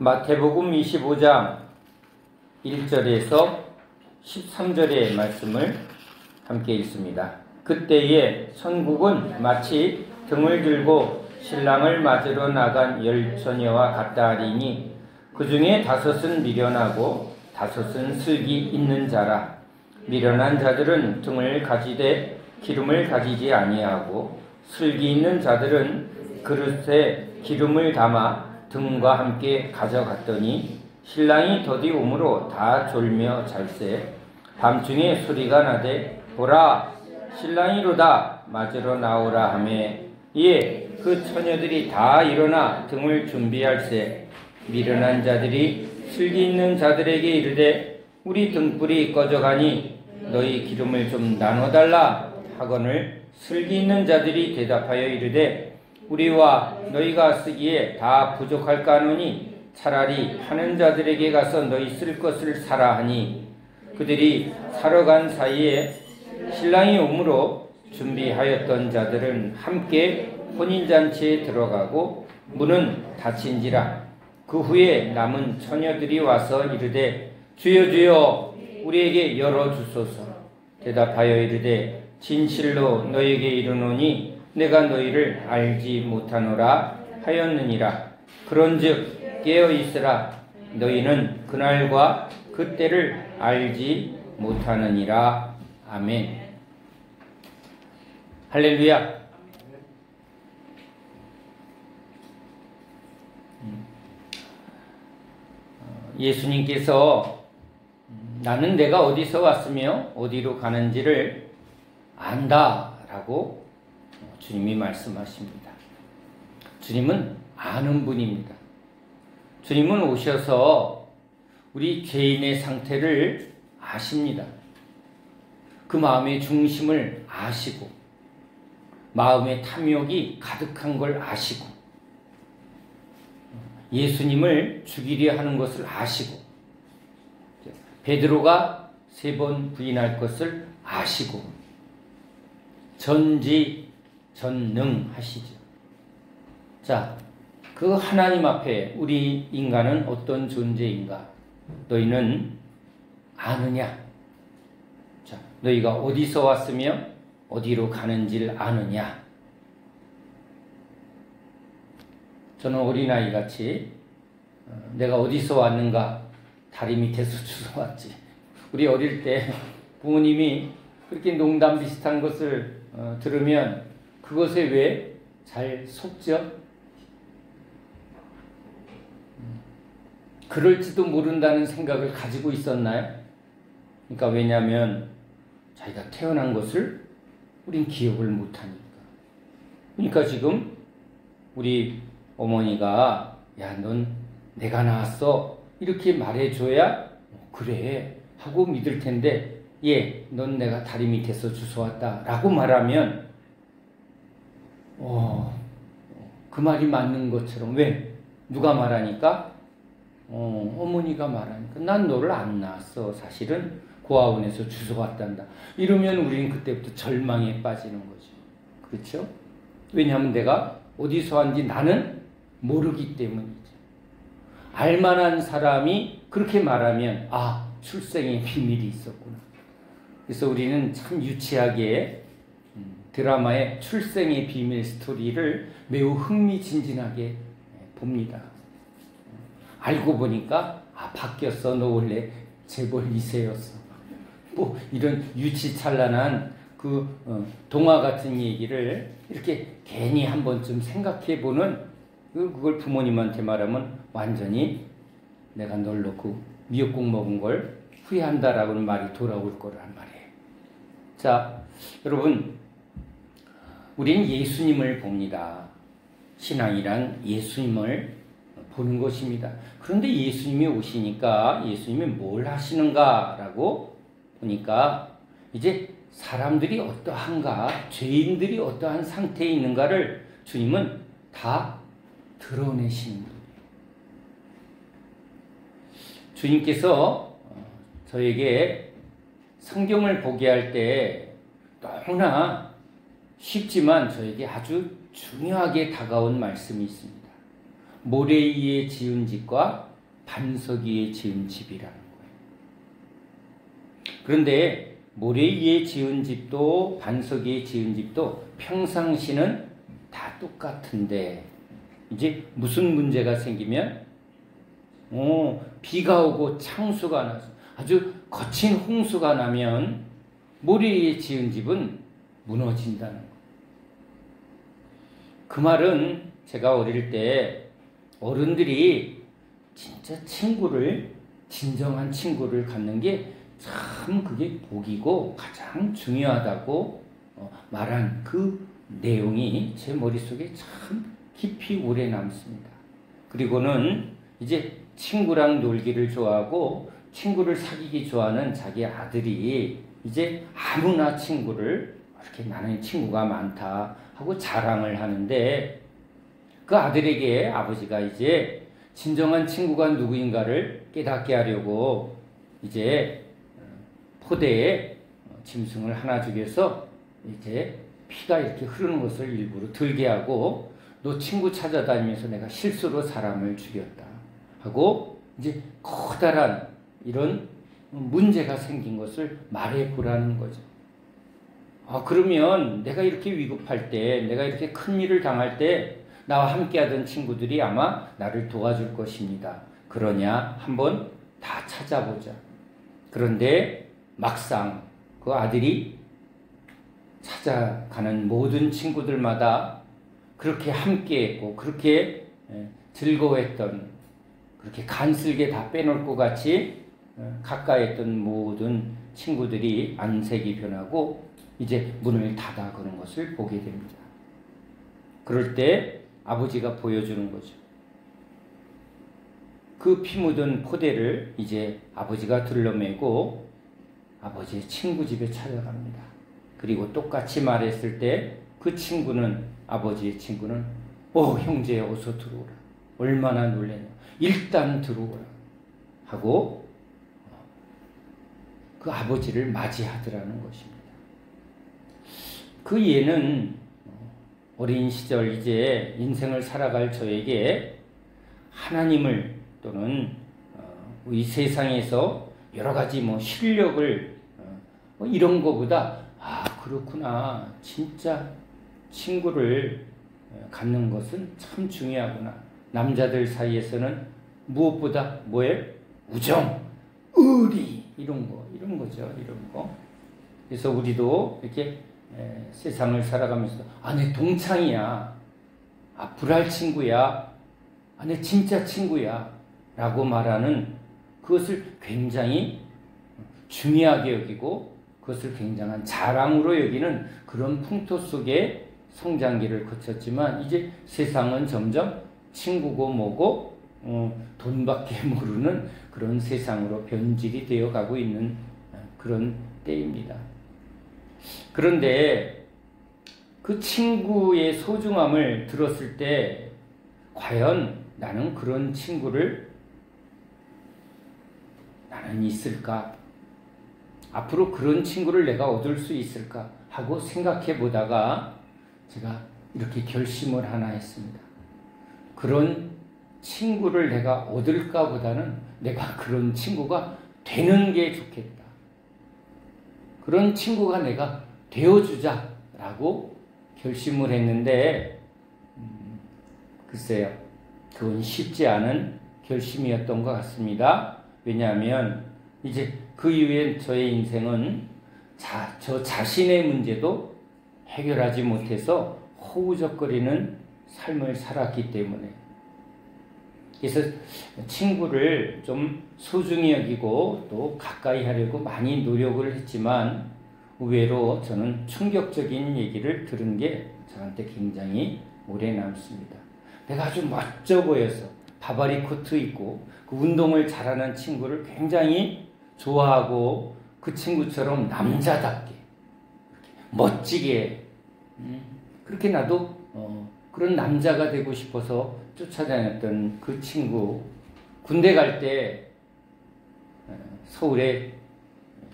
마태복음 25장 1절에서 13절의 말씀을 함께 읽습니다. 그때에 천국은 마치 등을 들고 신랑을 맞으러 나간 10처녀와 같다 하리니 그 중에 5은 미련하고 5은 슬기 있는 자라. 미련한 자들은 등을 가지되 기름을 가지지 아니하고 슬기 있는 자들은 그릇에 기름을 담아 등과 함께 가져갔더니 신랑이 더디 오므로 다 졸며 잘세. 밤중에 소리가 나되 보라 신랑이로다 맞으러 나오라 하매 이에 그 처녀들이 다 일어나 등을 준비할세. 미련한 자들이 슬기 있는 자들에게 이르되 우리 등불이 꺼져가니 너희 기름을 좀 나눠달라 하거늘 슬기 있는 자들이 대답하여 이르되 우리와 너희가 쓰기에 다 부족할까 하노니 차라리 파는 자들에게 가서 너희 쓸 것을 사라 하니 그들이 사러 간 사이에 신랑이 오므로 준비하였던 자들은 함께 혼인잔치에 들어가고 문은 닫힌지라. 그 후에 남은 처녀들이 와서 이르되 주여 주여 우리에게 열어주소서. 대답하여 이르되 진실로 너희에게 이르노니 내가 너희를 알지 못하노라 하였느니라. 그런즉 깨어있으라. 너희는 그날과 그때를 알지 못하느니라. 아멘. 할렐루야. 예수님께서 나는 내가 어디서 왔으며 어디로 가는지를 안다라고 주님이 말씀하십니다. 주님은 아는 분입니다. 주님은 오셔서 우리 죄인의 상태를 아십니다. 그 마음의 중심을 아시고 마음의 탐욕이 가득한 걸 아시고 예수님을 죽이려 하는 것을 아시고 베드로가 3번 부인할 것을 아시고 전지전능하시죠. 자, 그 하나님 앞에 우리 인간은 어떤 존재인가? 너희는 아느냐? 자, 너희가 어디서 왔으며 어디로 가는지를 아느냐? 저는 어린아이같이 내가 어디서 왔는가? 다리 밑에서 주워왔지. 우리 어릴 때 부모님이 그렇게 농담 비슷한 것을 들으면 그것에 왜 잘 속죠? 그럴지도 모른다는 생각을 가지고 있었나요? 그러니까 왜냐하면 자기가 태어난 것을 우린 기억을 못하니까. 그러니까 지금 우리 어머니가 야, 넌 내가 낳았어 이렇게 말해줘야 그래 하고 믿을 텐데 예, 넌 내가 다리 밑에서 주워왔다 라고 말하면 그 말이 맞는 것처럼 왜? 누가 말하니까? 어머니가 말하니까 난 너를 안 낳았어. 사실은 고아원에서 주워왔단다. 이러면 우리는 그때부터 절망에 빠지는 거죠. 그렇죠? 왜냐하면 내가 어디서 왔는지 나는 모르기 때문이죠. 알만한 사람이 그렇게 말하면 출생의 비밀이 있었구나. 그래서 우리는 참 유치하게 드라마의 출생의 비밀 스토리를 매우 흥미진진하게 봅니다. 알고 보니까 바뀌었어. 너 원래 재벌 2세였어. 뭐 이런 유치찬란한 동화 같은 얘기를 이렇게 괜히 한 번쯤 생각해보는 그걸 부모님한테 말하면 완전히 내가 널 놓고 미역국 먹은 걸 후회한다라고는 말이 돌아올 거란 말이에요. 자, 여러분 우리는 예수님을 봅니다. 신앙이란 예수님을 보는 것입니다. 그런데 예수님이 오시니까 예수님이 뭘 하시는가라고 보니까 이제 사람들이 어떠한가, 죄인들이 어떠한 상태에 있는가를 주님은 다 드러내시는 거예요. 주님께서 저에게 성경을 보게 할 때 너무나 쉽지만 저에게 아주 중요하게 다가온 말씀이 있습니다. 모래 위에 지은 집과 반석 위에 지은 집이라는 거예요. 그런데 모래 위에 지은 집도 반석 위에 지은 집도 평상시는 다 똑같은데 이제 무슨 문제가 생기면 비가 오고 창수가 나서 아주 거친 홍수가 나면 모래 위에 지은 집은 무너진다는 거예요. 그 말은 제가 어릴 때 어른들이 진짜 진정한 친구를 갖는 게 참 그게 복이고 가장 중요하다고 말한 그 내용이 제 머릿속에 참 깊이 오래 남습니다. 그리고는 이제 친구랑 놀기를 좋아하고 친구를 사귀기 좋아하는 자기 아들이 이제 아무나 친구를 이렇게 나는 친구가 많다 하고 자랑을 하는데 그 아들에게 아버지가 이제 진정한 친구가 누구인가를 깨닫게 하려고 이제 포대에 짐승을 하나 죽여서 이제 피가 이렇게 흐르는 것을 일부러 들게 하고 너 친구 찾아다니면서 내가 실수로 사람을 죽였다 하고 이제 커다란 이런 문제가 생긴 것을 말해보라는 거죠. 그러면 내가 이렇게 위급할 때, 내가 이렇게 큰 일을 당할 때 나와 함께하던 친구들이 아마 나를 도와줄 것입니다. 그러냐? 한번 다 찾아보자. 그런데 막상 그 아들이 찾아가는 모든 친구들마다 그렇게 함께했고 그렇게 즐거워했던 그렇게 간슬게 다 빼놓을 것 같이 가까이 했던 모든 친구들이 안색이 변하고 이제 문을 닫아 그런 것을 보게 됩니다. 그럴 때 아버지가 보여주는 거죠. 그 피 묻은 포대를 이제 아버지가 둘러매고 아버지의 친구 집에 찾아갑니다. 그리고 똑같이 말했을 때 그 친구는 아버지의 친구는 형제 어서 들어오라. 얼마나 놀랐냐. 일단 들어오라 하고 그 아버지를 맞이하더라는 것입니다. 그 예는 어린 시절 이제 인생을 살아갈 저에게 하나님을 또는 이 세상에서 여러 가지 실력을 이런 거보다 그렇구나 진짜 친구를 갖는 것은 참 중요하구나. 남자들 사이에서는 무엇보다 뭐예요? 우정, 의리 이런 거죠. 이런 거. 그래서 우리도 이렇게 세상을 살아가면서 내 동창이야, 불알 친구야, 내 진짜 친구야 라고 말하는 그것을 굉장히 중요하게 여기고 그것을 굉장한 자랑으로 여기는 그런 풍토 속에 성장기를 거쳤지만 이제 세상은 점점 친구고 뭐고 돈밖에 모르는 그런 세상으로 변질이 되어가고 있는 그런 때입니다. 그런데 그 친구의 소중함을 들었을 때 과연 나는 그런 친구를 나는 있을까? 앞으로 그런 친구를 내가 얻을 수 있을까? 하고 생각해 보다가 제가 이렇게 결심을 하나 했습니다. 그런 친구를 내가 얻을까 보다는 내가 그런 친구가 되는 게 좋겠다. 그런 친구가 내가 되어주자라고 결심을 했는데 글쎄요. 그건 쉽지 않은 결심이었던 것 같습니다. 왜냐하면 이제 그 이후에 저의 인생은 저 자신의 문제도 해결하지 못해서 허우적거리는 삶을 살았기 때문에 그래서 친구를 좀 소중히 여기고 또 가까이 하려고 많이 노력을 했지만 의외로 저는 충격적인 얘기를 들은 게 저한테 굉장히 오래 남습니다. 내가 아주 멋져 보여서 바바리 코트 입고 그 운동을 잘하는 친구를 굉장히 좋아하고 그 친구처럼 남자답게 멋지게 그렇게 나도 그런 남자가 되고 싶어서 쫓아다녔던 그 친구 군대 갈 때 서울의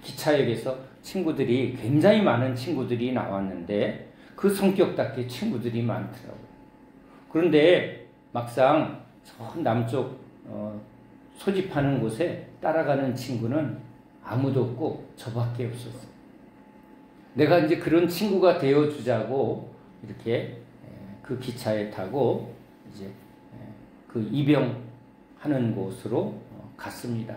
기차역에서 친구들이 굉장히 많은 친구들이 나왔는데 그 성격답게 친구들이 많더라고요. 그런데 막상 저 남쪽 소집하는 곳에 따라가는 친구는 아무도 없고 저밖에 없었어요. 내가 이제 그런 친구가 되어주자고 이렇게 그 기차에 타고 이제 그 입영하는 곳으로 갔습니다.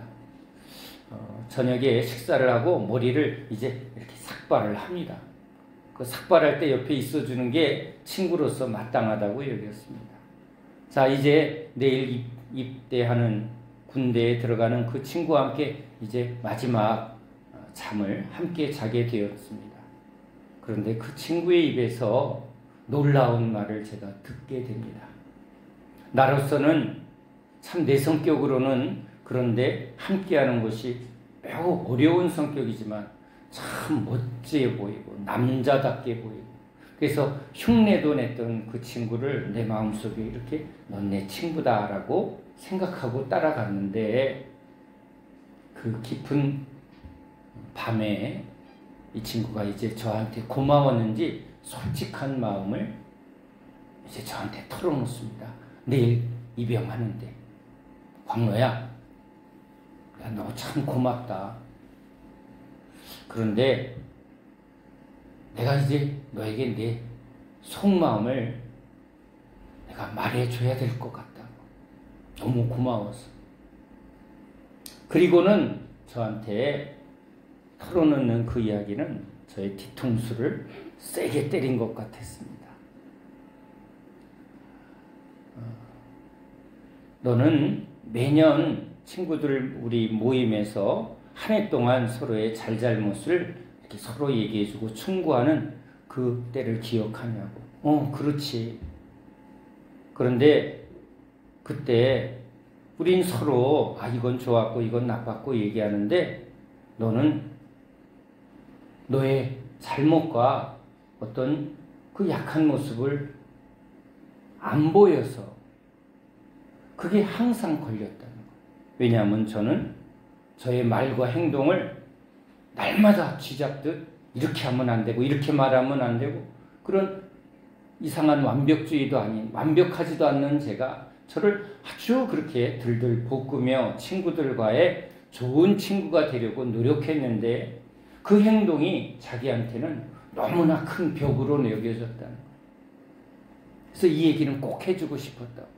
저녁에 식사를 하고 머리를 이제 이렇게 삭발을 합니다. 그 삭발할 때 옆에 있어주는 게 친구로서 마땅하다고 여겼습니다. 자, 이제 내일 입대하는 군대에 들어가는 그 친구와 함께 이제 마지막 잠을 함께 자게 되었습니다. 그런데 그 친구의 입에서 놀라운 말을 제가 듣게 됩니다. 나로서는 참 내 성격으로는 그런데 함께하는 것이 매우 어려운 성격이지만 참 멋지게 보이고 남자답게 보이고 그래서 흉내도 냈던 그 친구를 내 마음속에 이렇게 넌 내 친구다라고 생각하고 따라갔는데 그 깊은 밤에 이 친구가 이제 저한테 고마웠는지 솔직한 마음을 이제 저한테 털어놓습니다. 내일 입영하는데 광로야, 너 참 고맙다. 그런데 내가 이제 너에게 내 속마음을 내가 말해줘야 될 것 같다. 너무 고마워서. 그리고는 저한테 털어놓는 그 이야기는 저의 뒤통수를 세게 때린 것 같았습니다. 너는 매년 친구들 우리 모임에서 한 해 동안 서로의 잘잘못을 이렇게 서로 얘기해주고 충고하는 그 때를 기억하냐고. 그렇지. 그런데 그때 우린 서로 이건 좋았고 이건 나빴고 얘기하는데 너는 너의 잘못과 어떤 그 약한 모습을 안 보여서 그게 항상 걸렸다는 거예요. 왜냐하면 저는 저의 말과 행동을 날마다 쥐잡듯 이렇게 하면 안 되고 이렇게 말하면 안 되고 그런 이상한 완벽주의도 아닌 완벽하지도 않는 제가 저를 아주 그렇게 들들 볶으며 친구들과의 좋은 친구가 되려고 노력했는데 그 행동이 자기한테는 너무나 큰 벽으로 여겨졌다는 거예요. 그래서 이 얘기는 꼭 해주고 싶었다고.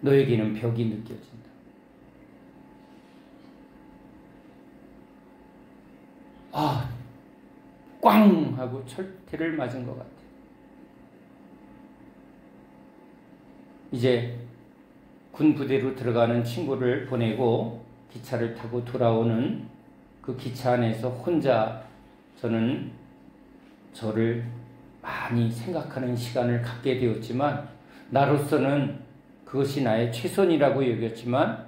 너에게는 벽이 느껴진다. 꽝! 하고 철퇴를 맞은 것 같아요. 이제 군 부대로 들어가는 친구를 보내고 기차를 타고 돌아오는 그 기차 안에서 혼자 저는 저를 많이 생각하는 시간을 갖게 되었지만 나로서는 그것이 나의 최선이라고 여겼지만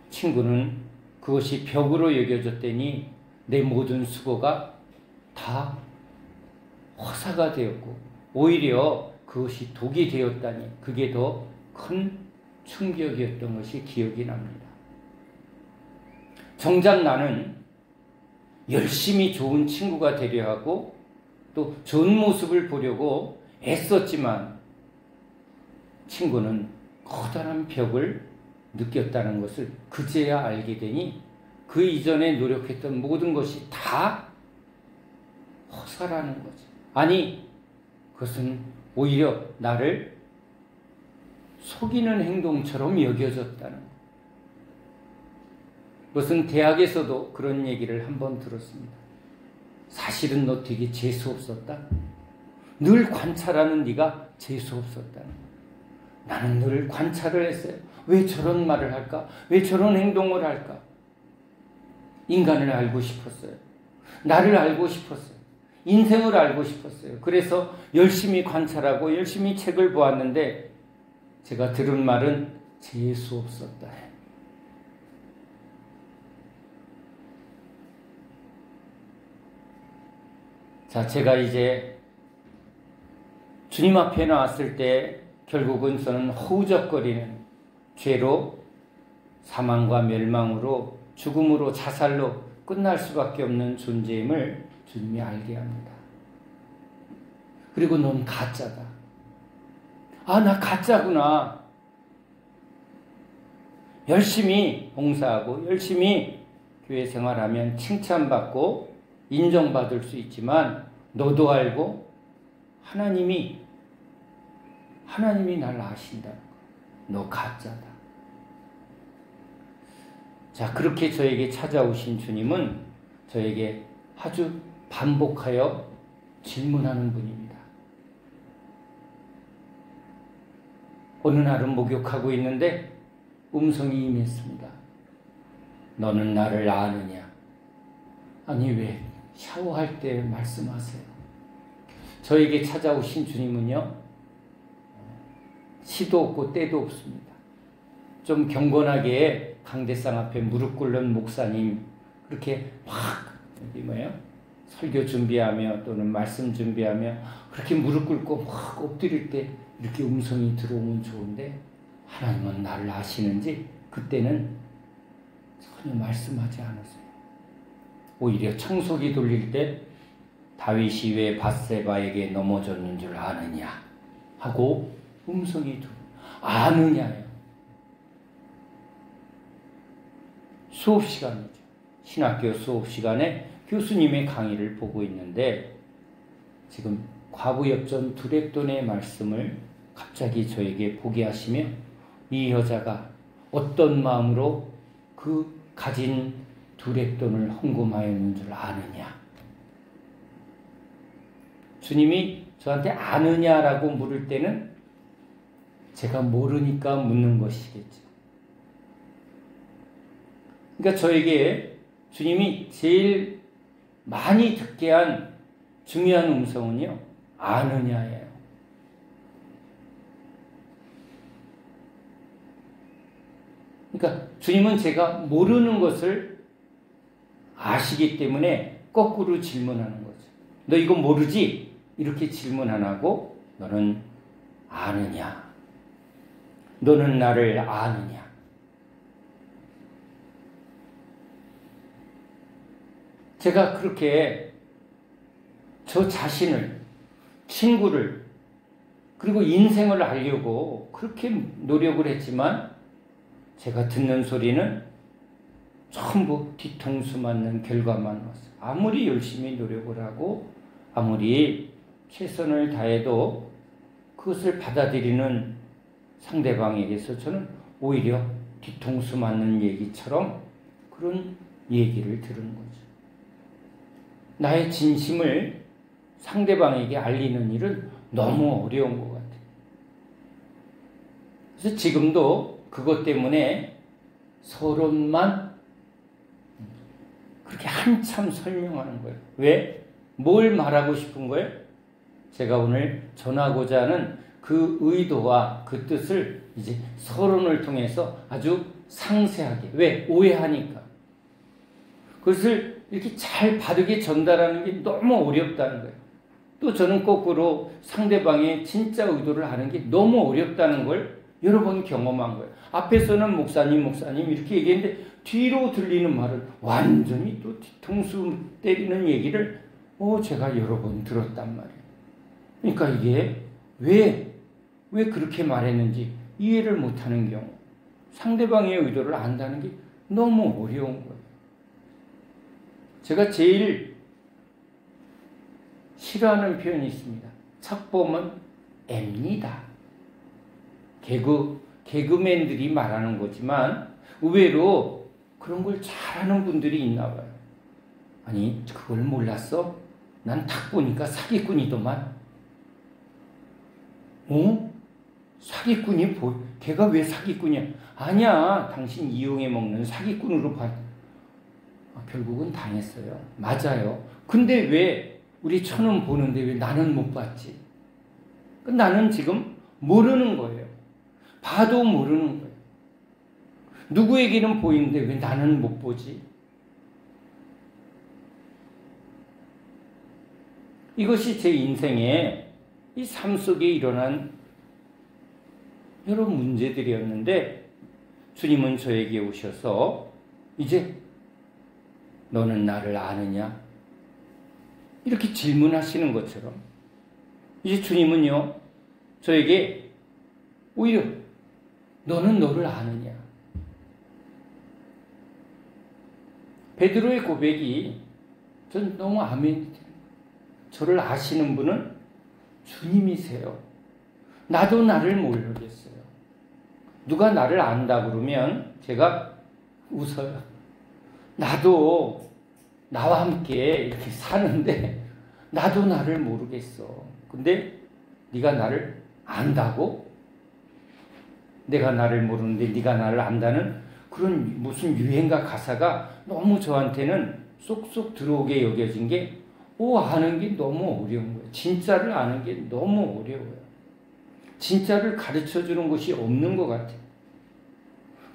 친구는 그것이 벽으로 여겨졌더니 내 모든 수고가 다 허사가 되었고 오히려 그것이 독이 되었다니 그게 더 큰 충격이었던 것이 기억이 납니다. 정작 나는 열심히 좋은 친구가 되려 하고 또 좋은 모습을 보려고 애썼지만 친구는 커다란 벽을 느꼈다는 것을 그제야 알게 되니 그 이전에 노력했던 모든 것이 다 허사라는 거지. 아니, 그것은 오히려 나를 속이는 행동처럼 여겨졌다는 것. 그것은 대학에서도 그런 얘기를 한번 들었습니다. 사실은 너 되게 재수없었다. 늘 관찰하는 네가 재수없었다는 것. 나는 늘 관찰을 했어요. 왜 저런 말을 할까? 왜 저런 행동을 할까? 인간을 알고 싶었어요. 나를 알고 싶었어요. 인생을 알고 싶었어요. 그래서 열심히 관찰하고 열심히 책을 보았는데 제가 들은 말은 재수없었다. 자, 제가 이제 주님 앞에 나왔을 때 결국은 저는 허우적거리는 죄로 사망과 멸망으로 죽음으로 자살로 끝날 수밖에 없는 존재임을 주님이 알게 합니다. 그리고 넌 가짜다. 나 가짜구나. 열심히 봉사하고 열심히 교회 생활하면 칭찬받고 인정받을 수 있지만 너도 알고 하나님이 날 아신다는 거. 너 가짜다. 자, 그렇게 저에게 찾아오신 주님은 저에게 아주 반복하여 질문하는 분입니다. 어느 날은 목욕하고 있는데 음성이 임했습니다. 너는 나를 아느냐? 아니, 왜 샤워할 때 말씀하세요? 저에게 찾아오신 주님은요, 시도 없고 때도 없습니다. 좀 경건하게 강대상 앞에 무릎 꿇는 목사님, 그렇게 막 설교 준비하며 또는 말씀 준비하며 그렇게 무릎 꿇고 막 엎드릴 때 이렇게 음성이 들어오면 좋은데, 하나님은 나를 아시는지 그때는 전혀 말씀하지 않으세요. 오히려 청소기 돌릴 때 다윗이 왜 밧세바에게 넘어졌는 줄 아느냐 하고 음성이 아느냐예요. 수업 시간이죠. 신학교 수업 시간에 교수님의 강의를 보고 있는데 지금 과부역전 두렙돈의 말씀을 갑자기 저에게 보게 하시며 이 여자가 어떤 마음으로 그 가진 두렙돈을 헌금하였는 줄 아느냐. 주님이 저한테 아느냐라고 물을 때는 제가 모르니까 묻는 것이겠죠. 그러니까 저에게 주님이 제일 많이 듣게 한 중요한 음성은요, 아느냐예요. 그러니까 주님은 제가 모르는 것을 아시기 때문에 거꾸로 질문하는 거죠. 너 이거 모르지? 이렇게 질문 안 하고 너는 아느냐? 너는 나를 아느냐? 제가 그렇게 저 자신을, 친구를, 그리고 인생을 알려고 그렇게 노력을 했지만 제가 듣는 소리는 전부 뒤통수 맞는 결과만 왔어요. 아무리 열심히 노력을 하고 아무리 최선을 다해도 그것을 받아들이는 상대방에게서 저는 오히려 뒤통수 맞는 얘기처럼 그런 얘기를 들은 거죠. 나의 진심을 상대방에게 알리는 일은 너무 어려운 것 같아요. 그래서 지금도 그것 때문에 서론만 그렇게 한참 설명하는 거예요. 왜? 뭘 말하고 싶은 거예요? 제가 오늘 전하고자 하는 그 의도와 그 뜻을 이제 서론을 통해서 아주 상세하게. 왜? 오해하니까. 그것을 이렇게 잘 바르게 전달하는 게 너무 어렵다는 거예요. 또 저는 거꾸로 상대방의 진짜 의도를 아는 게 너무 어렵다는 걸 여러 번 경험한 거예요. 앞에서는 목사님 이렇게 얘기했는데 뒤로 들리는 말을 완전히 또 뒤통수 때리는 얘기를 제가 여러 번 들었단 말이에요. 그러니까 이게 왜 그렇게 말했는지 이해를 못하는 경우, 상대방의 의도를 안다는 게 너무 어려운 거예요. 제가 제일 싫어하는 표현이 있습니다. 척보면 앱니다. 개그맨들이 말하는 거지만 의외로 그런 걸 잘하는 분들이 있나 봐요. 아니, 그걸 몰랐어? 난 딱 보니까 사기꾼이더만. 사기꾼이 걔가 왜 사기꾼이야? 아니야, 당신 이용해 먹는 사기꾼으로 봐. 결국은 당했어요. 맞아요. 근데 왜 우리 천은 보는데 왜 나는 못 봤지? 나는 지금 모르는 거예요. 봐도 모르는 거예요. 누구에게는 보이는데 왜 나는 못 보지? 이것이 제 인생의 이 삶 속에 일어난 여러 문제들이었는데 주님은 저에게 오셔서 이제 너는 나를 아느냐? 이렇게 질문하시는 것처럼 이제 주님은요 저에게 오히려 너는 너를 아느냐? 베드로의 고백이 전 너무 아멘이 돼요. 저를 아시는 분은 주님이세요. 나도 나를 모르겠어요. 누가 나를 안다 그러면 제가 웃어요. 나도 나와 함께 이렇게 사는데 나도 나를 모르겠어. 근데 네가 나를 안다고? 내가 나를 모르는데 네가 나를 안다는 그런 무슨 유행가 가사가 너무 저한테는 쏙쏙 들어오게 여겨진 게 아는 게 너무 어려운 거예요. 진짜를 아는 게 너무 어려워요. 진짜를 가르쳐주는 것이 없는 것 같아요.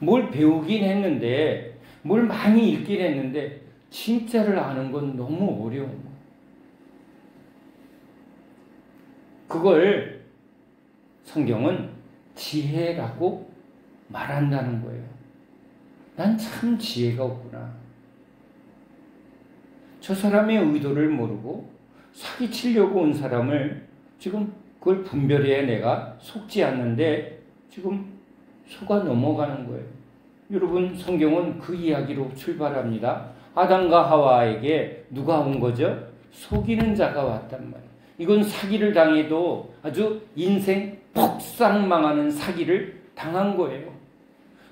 뭘 배우긴 했는데 뭘 많이 읽긴 했는데 진짜를 아는 건 너무 어려운 거예요. 그걸 성경은 지혜라고 말한다는 거예요. 난 참 지혜가 없구나. 저 사람의 의도를 모르고 사기치려고 온 사람을 지금 그걸 분별해야 내가 속지 않는데 지금 속아 넘어가는 거예요. 여러분, 성경은 그 이야기로 출발합니다. 아담과 하와에게 누가 온 거죠? 속이는 자가 왔단 말이에요. 이건 사기를 당해도 아주 인생 폭삭망하는 사기를 당한 거예요.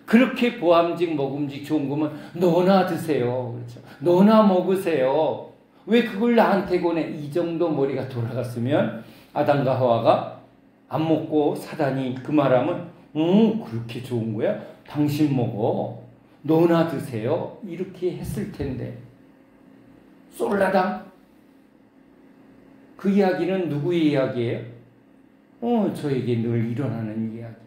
그렇게 보암직 먹음직 좋은 거면 너나 드세요. 그렇죠? 너나 먹으세요. 왜 그걸 나한테 권해? 이 정도 머리가 돌아갔으면 아담과 하와가 안 먹고 사단이 그 말하면 그렇게 좋은 거야? 당신 먹어. 너나 드세요. 이렇게 했을 텐데 쏠라당? 그 이야기는 누구의 이야기예요? 저에게 늘 일어나는 이야기예요.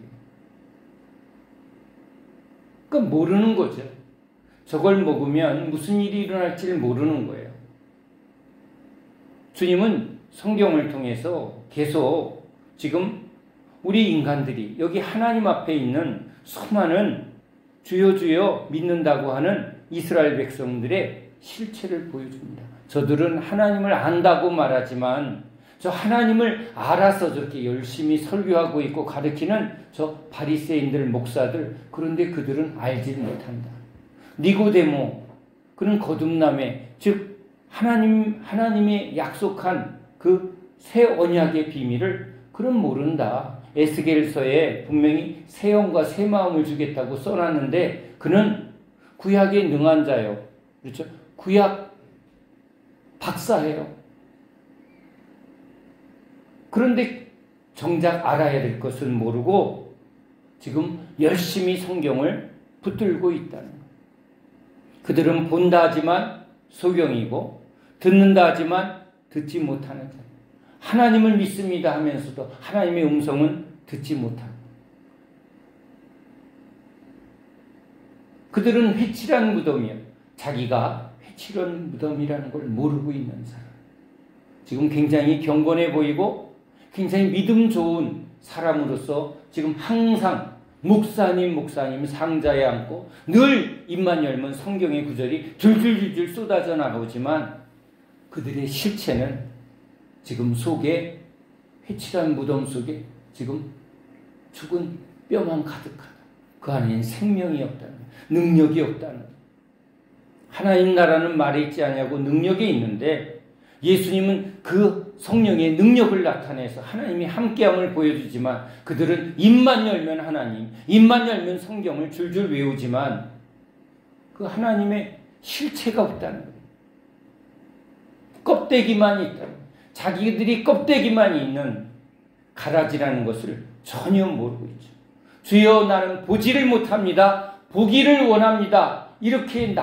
그러니까 모르는 거죠. 저걸 먹으면 무슨 일이 일어날지를 모르는 거예요. 주님은 성경을 통해서 계속 지금 우리 인간들이 여기 하나님 앞에 있는 수많은 주여 주여 믿는다고 하는 이스라엘 백성들의 실체를 보여줍니다. 저들은 하나님을 안다고 말하지만 저 하나님을 알아서 저렇게 열심히 설교하고 있고 가르치는 저 바리새인들 목사들, 그런데 그들은 알지 못한다. 니고데모, 그는 거듭남의, 즉 하나님의 약속한 그 새 언약의 비밀을 그는 모른다. 에스겔서에 분명히 새 영과 새 마음을 주겠다고 써놨는데 그는 구약에 능한 자요. 그렇죠? 구약 박사예요. 그런데 정작 알아야 될 것을 모르고 지금 열심히 성경을 붙들고 있다는 거예요. 그들은 본다 하지만 소경이고 듣는다 하지만 듣지 못하는 자. 하나님을 믿습니다 하면서도 하나님의 음성은 듣지 못하고. 그들은 회칠한 무덤이요. 자기가 회칠한 무덤이라는 걸 모르고 있는 사람. 지금 굉장히 경건해 보이고 굉장히 믿음 좋은 사람으로서 지금 항상 목사님 상자에 앉고 늘 입만 열면 성경의 구절이 줄줄줄줄 쏟아져 나오지만 그들의 실체는 지금 속에 회칠한 무덤 속에 지금 죽은 뼈만 가득하다. 그 안에는 생명이 없다는 거예요. 능력이 없다는 거예요. 하나님 나라는 말에 있지 않냐고 능력이 있는데 예수님은 그 성령의 능력을 나타내서 하나님이 함께함을 보여주지만 그들은 입만 열면 하나님, 입만 열면 성경을 줄줄 외우지만 그 하나님의 실체가 없다는 거예요. 껍데기만 있다는 거예요. 자기들이 껍데기만 있는 가라지라는 것을 전혀 모르고 있죠. 주여 나는 보지를 못합니다. 보기를 원합니다. 이렇게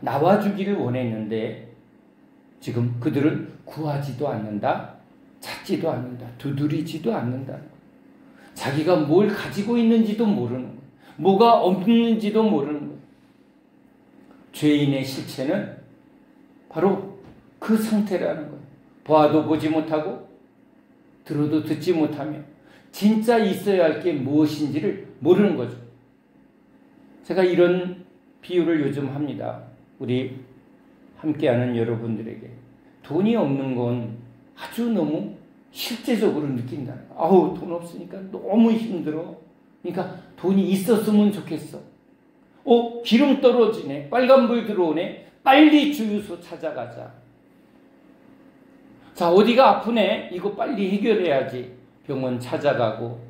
나와주기를 원했는데 지금 그들은 구하지도 않는다. 찾지도 않는다. 두드리지도 않는다는 거예요. 자기가 뭘 가지고 있는지도 모르는 거예요. 뭐가 없는지도 모르는 거예요. 죄인의 실체는 바로 그 상태라는 거예요. 보아도 보지 못하고 들어도 듣지 못하며 진짜 있어야 할 게 무엇인지를 모르는 거죠. 제가 이런 비유를 요즘 합니다. 우리 함께하는 여러분들에게 돈이 없는 건 아주 너무 실제적으로 느낀다는 거예요. 아우 돈 없으니까 너무 힘들어. 그러니까 돈이 있었으면 좋겠어. 기름 떨어지네. 빨간불 들어오네. 빨리 주유소 찾아가자. 자, 어디가 아프네? 이거 빨리 해결해야지. 병원 찾아가고,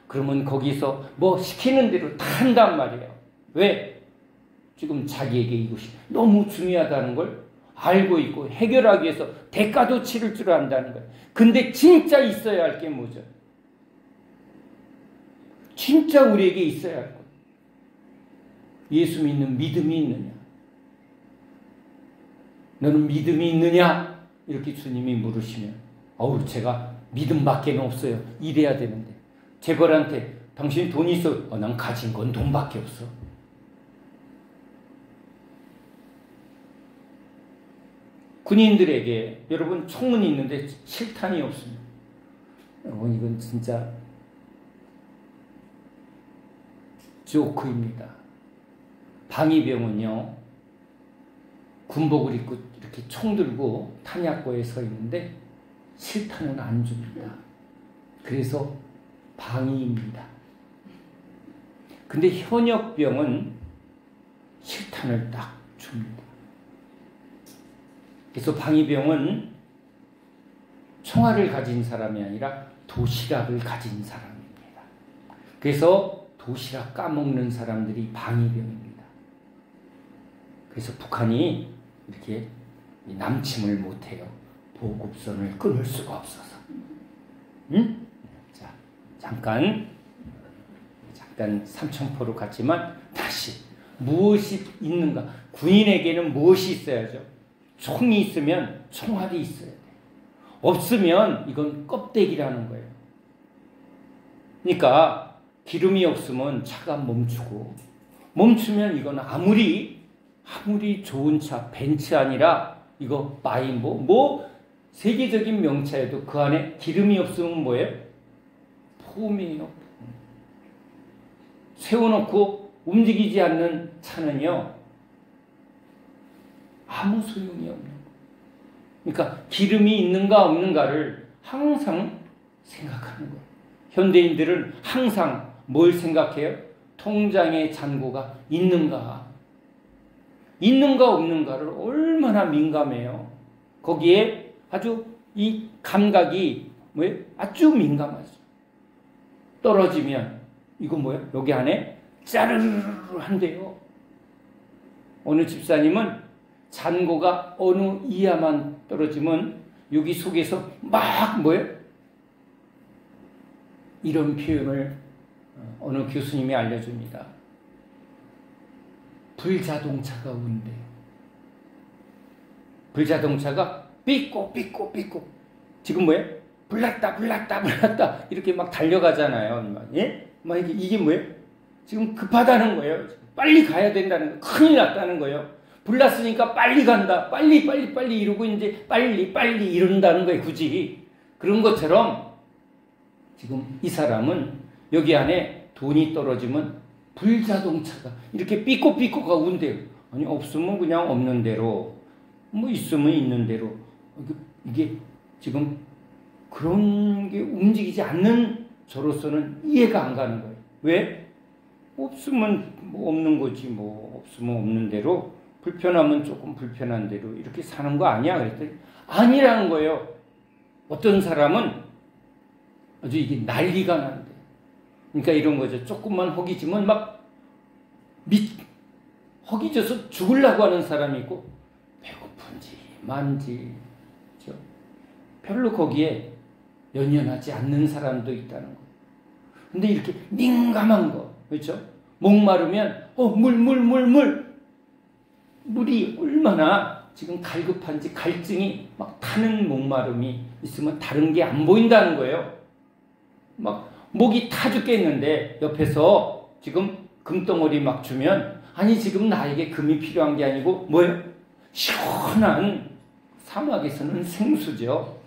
그러면 거기서 뭐 시키는 대로 다 한단 말이에요. 왜? 지금 자기에게 이것이 너무 중요하다는 걸 알고 있고 해결하기 위해서 대가도 치를 줄 안다는 거예요. 근데 진짜 있어야 할 게 뭐죠? 진짜 우리에게 있어야 할 것. 예수 믿는 믿음이 있느냐? 너는 믿음이 있느냐? 이렇게 주님이 물으시면 어우, 제가 믿음밖에 없어요. 이래야 되는데 재벌한테 당신 돈 있어? 난 가진 건 돈밖에 없어. 군인들에게 여러분 총은 있는데 실탄이 없습니다. 여러분 이건 진짜 조크입니다. 방위병은요, 군복을 입고 이렇게 총 들고 탄약고에 서 있는데 실탄은 안 줍니다. 그래서 방위입니다. 근데 현역병은 실탄을 딱 줍니다. 그래서 방위병은 총알을 가진 사람이 아니라 도시락을 가진 사람입니다. 그래서 도시락 까먹는 사람들이 방위병입니다. 그래서 북한이 이렇게 남침을 못해요. 보급선을 끊을 수가 없어서. 응? 자, 잠깐 삼천포로 갔지만 다시 무엇이 있는가? 군인에게는 무엇이 있어야죠? 총이 있으면 총알이 있어야 돼요. 없으면 이건 껍데기라는 거예요. 그러니까 기름이 없으면 차가 멈추면 이건 아무리 좋은 차, 벤츠 아니라 이거 뭐 세계적인 명차에도 그 안에 기름이 없으면 뭐예요? 폼이에요. 세워놓고 움직이지 않는 차는요, 아무 소용이 없는 거예요. 그러니까 기름이 있는가 없는가를 항상 생각하는 거예요. 현대인들은 항상 뭘 생각해요? 통장에 잔고가 있는가 없는가를 얼마나 민감해요. 거기에 아주 이 감각이 뭐예요? 아주 민감하죠. 떨어지면 이거 뭐예요? 여기 안에 짜르르르 한대요. 어느 집사님은 잔고가 어느 이하만 떨어지면 여기 속에서 막 뭐예요? 이런 표현을 어느 교수님이 알려줍니다. 불자동차가 운대요. 불자동차가 삐꼬 지금 뭐예요? 불났다 이렇게 막 달려가잖아요. 예? 막 이게 뭐예요? 지금 급하다는 거예요. 빨리 가야 된다는 거, 큰일 났다는 거예요. 불났으니까 빨리 간다. 빨리 이러고 이제 빨리 이런다는 거예요. 굳이 그런 것처럼 지금 이 사람은 여기 안에 돈이 떨어지면 불자동차가 이렇게 삐꼬가 운대요. 아니, 없으면 그냥 없는 대로, 뭐 있으면 있는 대로. 이게 지금 그런 게 움직이지 않는 저로서는 이해가 안 가는 거예요. 왜? 없으면 뭐 없는 거지, 뭐 없으면 없는 대로, 불편하면 조금 불편한 대로 이렇게 사는 거 아니야? 그랬더니 아니라는 거예요. 어떤 사람은 아주 이게 난리가 난대. 그러니까 이런 거죠. 조금만 허기지면 막 허기져서 죽으려고 하는 사람이 있고, 배고픈지 만지 별로 거기에 연연하지 않는 사람도 있다는 거. 근데 이렇게 민감한 거, 그렇죠? 목마르면 물이 얼마나 지금 갈급한지, 갈증이 막 타는 목마름이 있으면 다른 게 안 보인다는 거예요. 막 목이 타 죽겠는데 옆에서 지금 금덩어리 막 주면, 아니 지금 나에게 금이 필요한 게 아니고 뭐예요? 시원한 사막에서는 생수죠.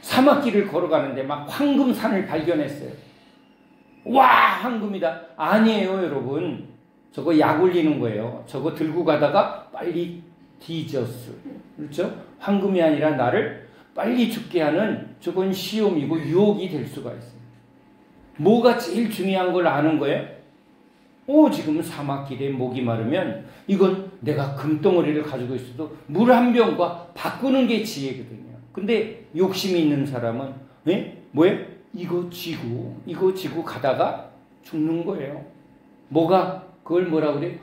사막길을 걸어가는데 막 황금산을 발견했어요. 와, 황금이다. 아니에요, 여러분. 저거 약 올리는 거예요. 저거 들고 가다가 빨리 뒤졌어. 그렇죠? 황금이 아니라 나를 빨리 죽게 하는 저건 시험이고 유혹이 될 수가 있어요. 뭐가 제일 중요한 걸 아는 거예요? 지금 사막길에 목이 마르면 이건 내가 금덩어리를 가지고 있어도 물 한 병과 바꾸는 게 지혜거든요. 근데 욕심이 있는 사람은 뭐예요? 이거 지고 가다가 죽는 거예요. 그걸 뭐라 그래요?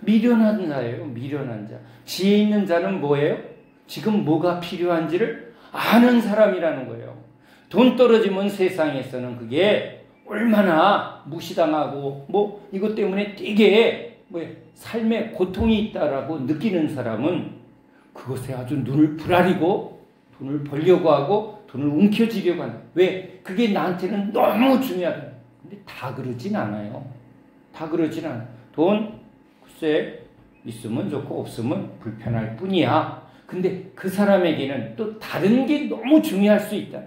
미련한 자예요. 미련한 자. 지혜 있는 자는 뭐예요? 지금 뭐가 필요한지를 아는 사람이라는 거예요. 돈 떨어지면 세상에서는 그게 얼마나 무시당하고 이것 때문에 되게 삶에 고통이 있다라고 느끼는 사람은 그것에 아주 눈을 부라리고 돈을 벌려고 하고 돈을 움켜쥐려고 한다. 왜? 그게 나한테는 너무 중요하다. 근데 다 그러진 않아요. 돈 글쎄 있으면 좋고 없으면 불편할 뿐이야. 근데 그 사람에게는 또 다른 게 너무 중요할 수 있다.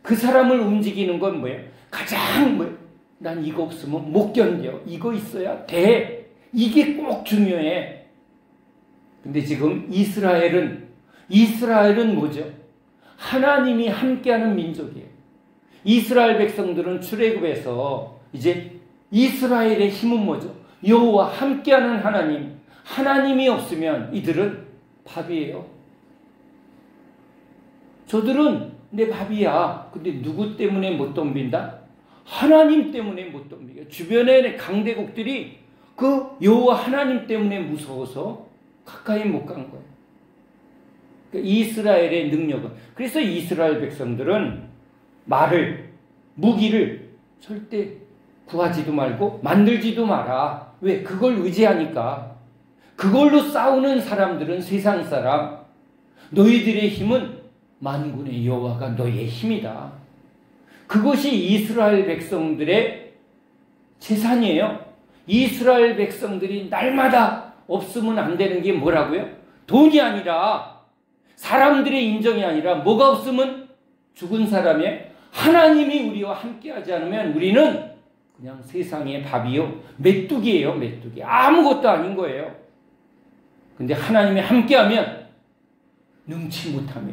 그 사람을 움직이는 건 뭐예요? 가장 난 이거 없으면 못 견뎌. 이거 있어야 돼. 이게 꼭 중요해. 근데 지금 이스라엘은 뭐죠? 하나님이 함께하는 민족이에요. 이스라엘 백성들은 출애굽에서 이제 이스라엘의 힘은 뭐죠? 여호와 함께하는 하나님이 없으면 이들은 밥이에요. 저들은 내 밥이야. 근데 누구 때문에 못 덤빈다? 하나님 때문에 못 덤비게. 주변의 강대국들이 그 여호와 하나님 때문에 무서워서 가까이 못 간 거예요. 그러니까 이스라엘의 능력은. 그래서 이스라엘 백성들은 무기를 절대 구하지도 말고 만들지도 마라. 왜? 그걸 의지하니까. 그걸로 싸우는 사람들은 세상 사람. 너희들의 힘은 만군의 여호와가 너희의 힘이다. 그것이 이스라엘 백성들의 재산이에요. 이스라엘 백성들이 날마다 없으면 안 되는 게 뭐라고요? 돈이 아니라 사람들의 인정이 아니라 뭐가 없으면 죽은 사람의 하나님이 우리와 함께하지 않으면 우리는 그냥 세상의 밥이요. 메뚜기예요. 메뚜기. 아무것도 아닌 거예요. 근데 하나님이 함께하면 능치 못하며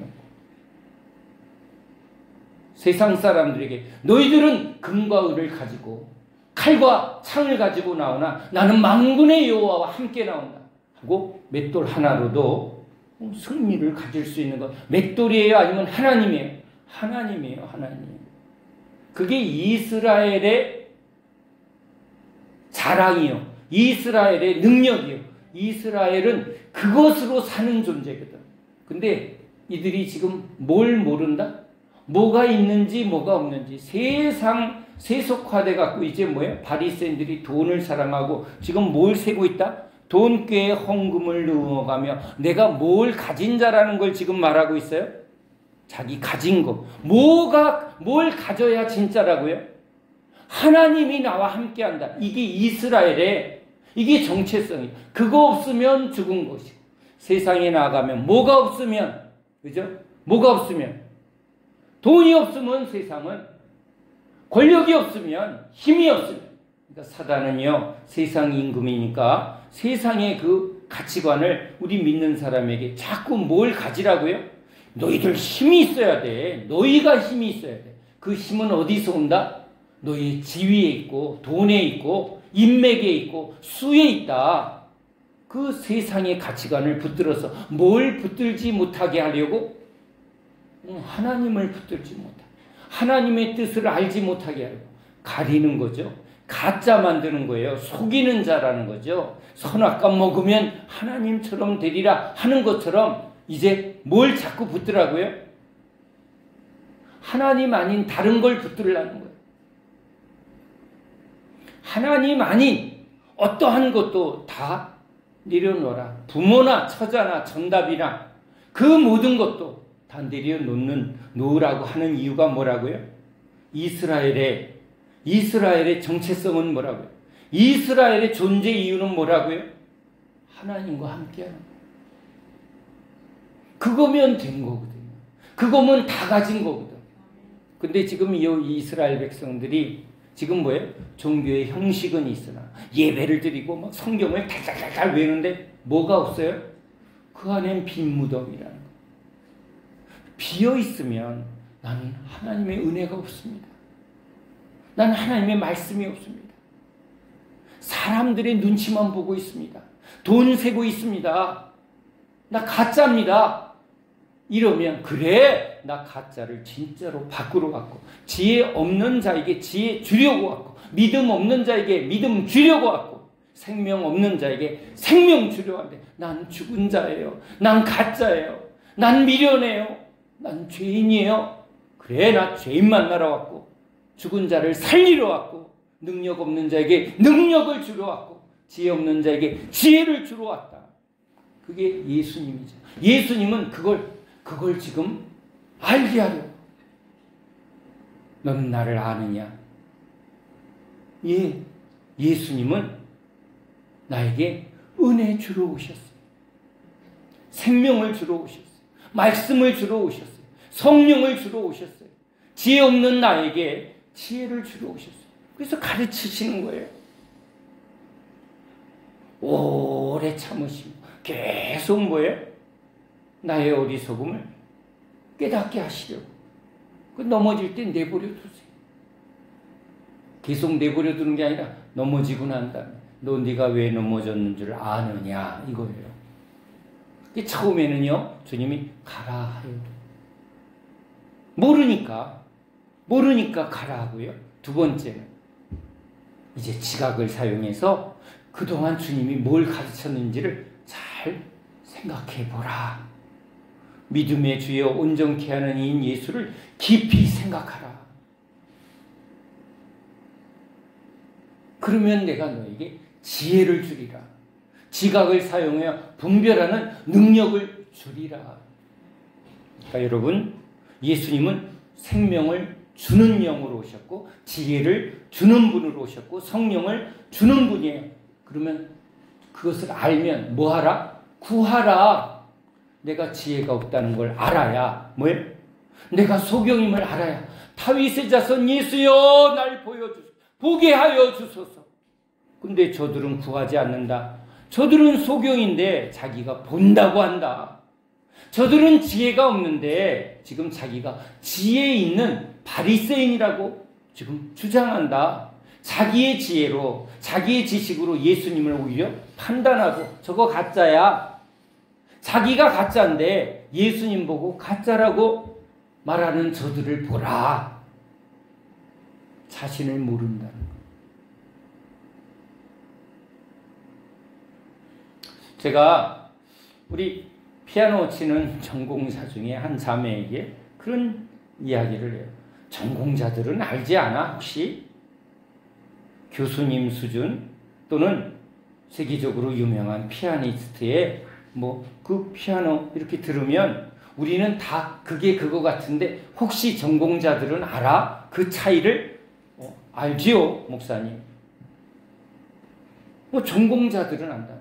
세상 사람들에게 너희들은 금과 을을 가지고 칼과 창을 가지고 나오나 나는 만군의 여호와와 함께 나온다 하고 맷돌 하나로도 승리를 가질 수 있는 것. 맷돌이에요? 아니면 하나님이에요? 하나님이에요. 그게 이스라엘의 자랑이요. 이스라엘의 능력이요. 이스라엘은 그것으로 사는 존재거든. 근데 이들이 지금 뭘 모른다? 뭐가 있는지 뭐가 없는지. 세상 세속화돼 갖고 이제 바리새인들이 돈을 사랑하고 지금 뭘 세고 있다? 돈꾀에 헌금을 넣어가며 내가 뭘 가진 자라는 걸 지금 말하고 있어요. 자기 가진 거. 뭘 가져야 진짜라고요? 하나님이 나와 함께한다. 이게 이스라엘의 이게 정체성이에요. 그거 없으면 죽은 것이고 세상에 나가면 뭐가 없으면 그죠? 뭐가 없으면 돈이 없으면 세상은 권력이 없으면 힘이 없으면 그러니까 사단은요 세상 임금이니까 세상의 그 가치관을 우리 믿는 사람에게 자꾸 뭘 가지라고요? 너희들 힘이 있어야 돼. 너희가 힘이 있어야 돼. 그 힘은 어디서 온다? 너희 지위에 있고 돈에 있고 인맥에 있고 수에 있다. 그 세상의 가치관을 붙들어서 뭘 붙들지 못하게 하려고? 하나님을 붙들지 못하게. 하나님의 뜻을 알지 못하게 하려고. 가리는 거죠. 가짜 만드는 거예요. 속이는 자라는 거죠. 선악과 먹으면 하나님처럼 되리라 하는 것처럼 이제 뭘 자꾸 붙들라고요? 하나님 아닌 다른 걸 붙들라는 거예요. 하나님 아닌 어떠한 것도 다 내려놓아라. 부모나 처자나 정답이나 그 모든 것도 다 내려놓으라고 하는 이유가 뭐라고요? 이스라엘의 정체성은 뭐라고요? 이스라엘의 존재 이유는 뭐라고요? 하나님과 함께하는 거예요. 그거면 된 거거든요. 그거면 다 가진 거거든. 근데 지금 이 이스라엘 백성들이 지금 종교의 형식은 있으나 예배를 드리고 막 성경을 달달달 외우는데 뭐가 없어요? 그 안엔 빈 무덤이라는 거. 비어 있으면 나는 하나님의 은혜가 없습니다. 나는 하나님의 말씀이 없습니다. 사람들의 눈치만 보고 있습니다. 돈 세고 있습니다. 나 가짜입니다. 이러면 그래, 나 가짜를 진짜로 밖으로 갖고 지혜 없는 자에게 지혜 주려고 갖고 믿음 없는 자에게 믿음 주려고 갖고 생명 없는 자에게 생명 주려고 하는데 난 죽은 자예요. 난 가짜예요. 난 미련해요. 난 죄인이에요. 그래, 나 죄인 만나러 왔고 죽은 자를 살리러 왔고 능력 없는 자에게 능력을 주러 왔고 지혜 없는 자에게 지혜를 주러 왔다. 그게 예수님이죠. 예수님은 그걸 지금 알게 하려고. 너는 나를 아느냐? 예, 예수님은 나에게 은혜 주러 오셨어요. 생명을 주러 오셨어요. 말씀을 주러 오셨어요. 성령을 주러 오셨어요. 지혜 없는 나에게 지혜를 주러 오셨어요. 그래서 가르치시는 거예요. 오래 참으시고 계속 뭐예요? 나의 어리석음을 깨닫게 하시려고. 넘어질 때 내버려 두세요. 계속 내버려 두는 게 아니라 넘어지고 난 다음에 너 네가 왜 넘어졌는 줄 아느냐 이거예요. 처음에는요 주님이 가라 하여도 모르니까 가라 하고요. 두 번째는 이제 지각을 사용해서 그동안 주님이 뭘 가르쳤는지를 잘 생각해 보라. 믿음의 주여 온전케 하는 이인 예수를 깊이 생각하라. 그러면 내가 너에게 지혜를 주리라. 지각을 사용하여 분별하는 능력을 주리라. 그러니까 여러분, 예수님은 생명을 주는 영으로 오셨고 지혜를 주는 분으로 오셨고 성령을 주는 분이에요. 그러면 그것을 알면 뭐하라? 구하라. 내가 지혜가 없다는 걸 알아야 뭐예요? 내가 소경임을 알아야 다윗의 자손 예수여 날 보여주소서. 보게 하여 주소서. 근데 저들은 구하지 않는다. 저들은 소경인데 자기가 본다고 한다. 저들은 지혜가 없는데 지금 자기가 지혜 있는 바리새인이라고 지금 주장한다. 자기의 지혜로 자기의 지식으로 예수님을 오히려 판단하고 저거 가짜야. 자기가 가짜인데 예수님 보고 가짜라고 말하는 저들을 보라. 자신을 모른다는 거. 제가 우리 피아노 치는 전공자 중에 한 자매에게 그런 이야기를 해요. 전공자들은 알지 않아? 혹시 교수님 수준 또는 세계적으로 유명한 피아니스트의 그 피아노 이렇게 들으면 우리는 다 그게 그거 같은데 혹시 전공자들은 알아? 그 차이를? 알지요, 목사님. 전공자들은 안다.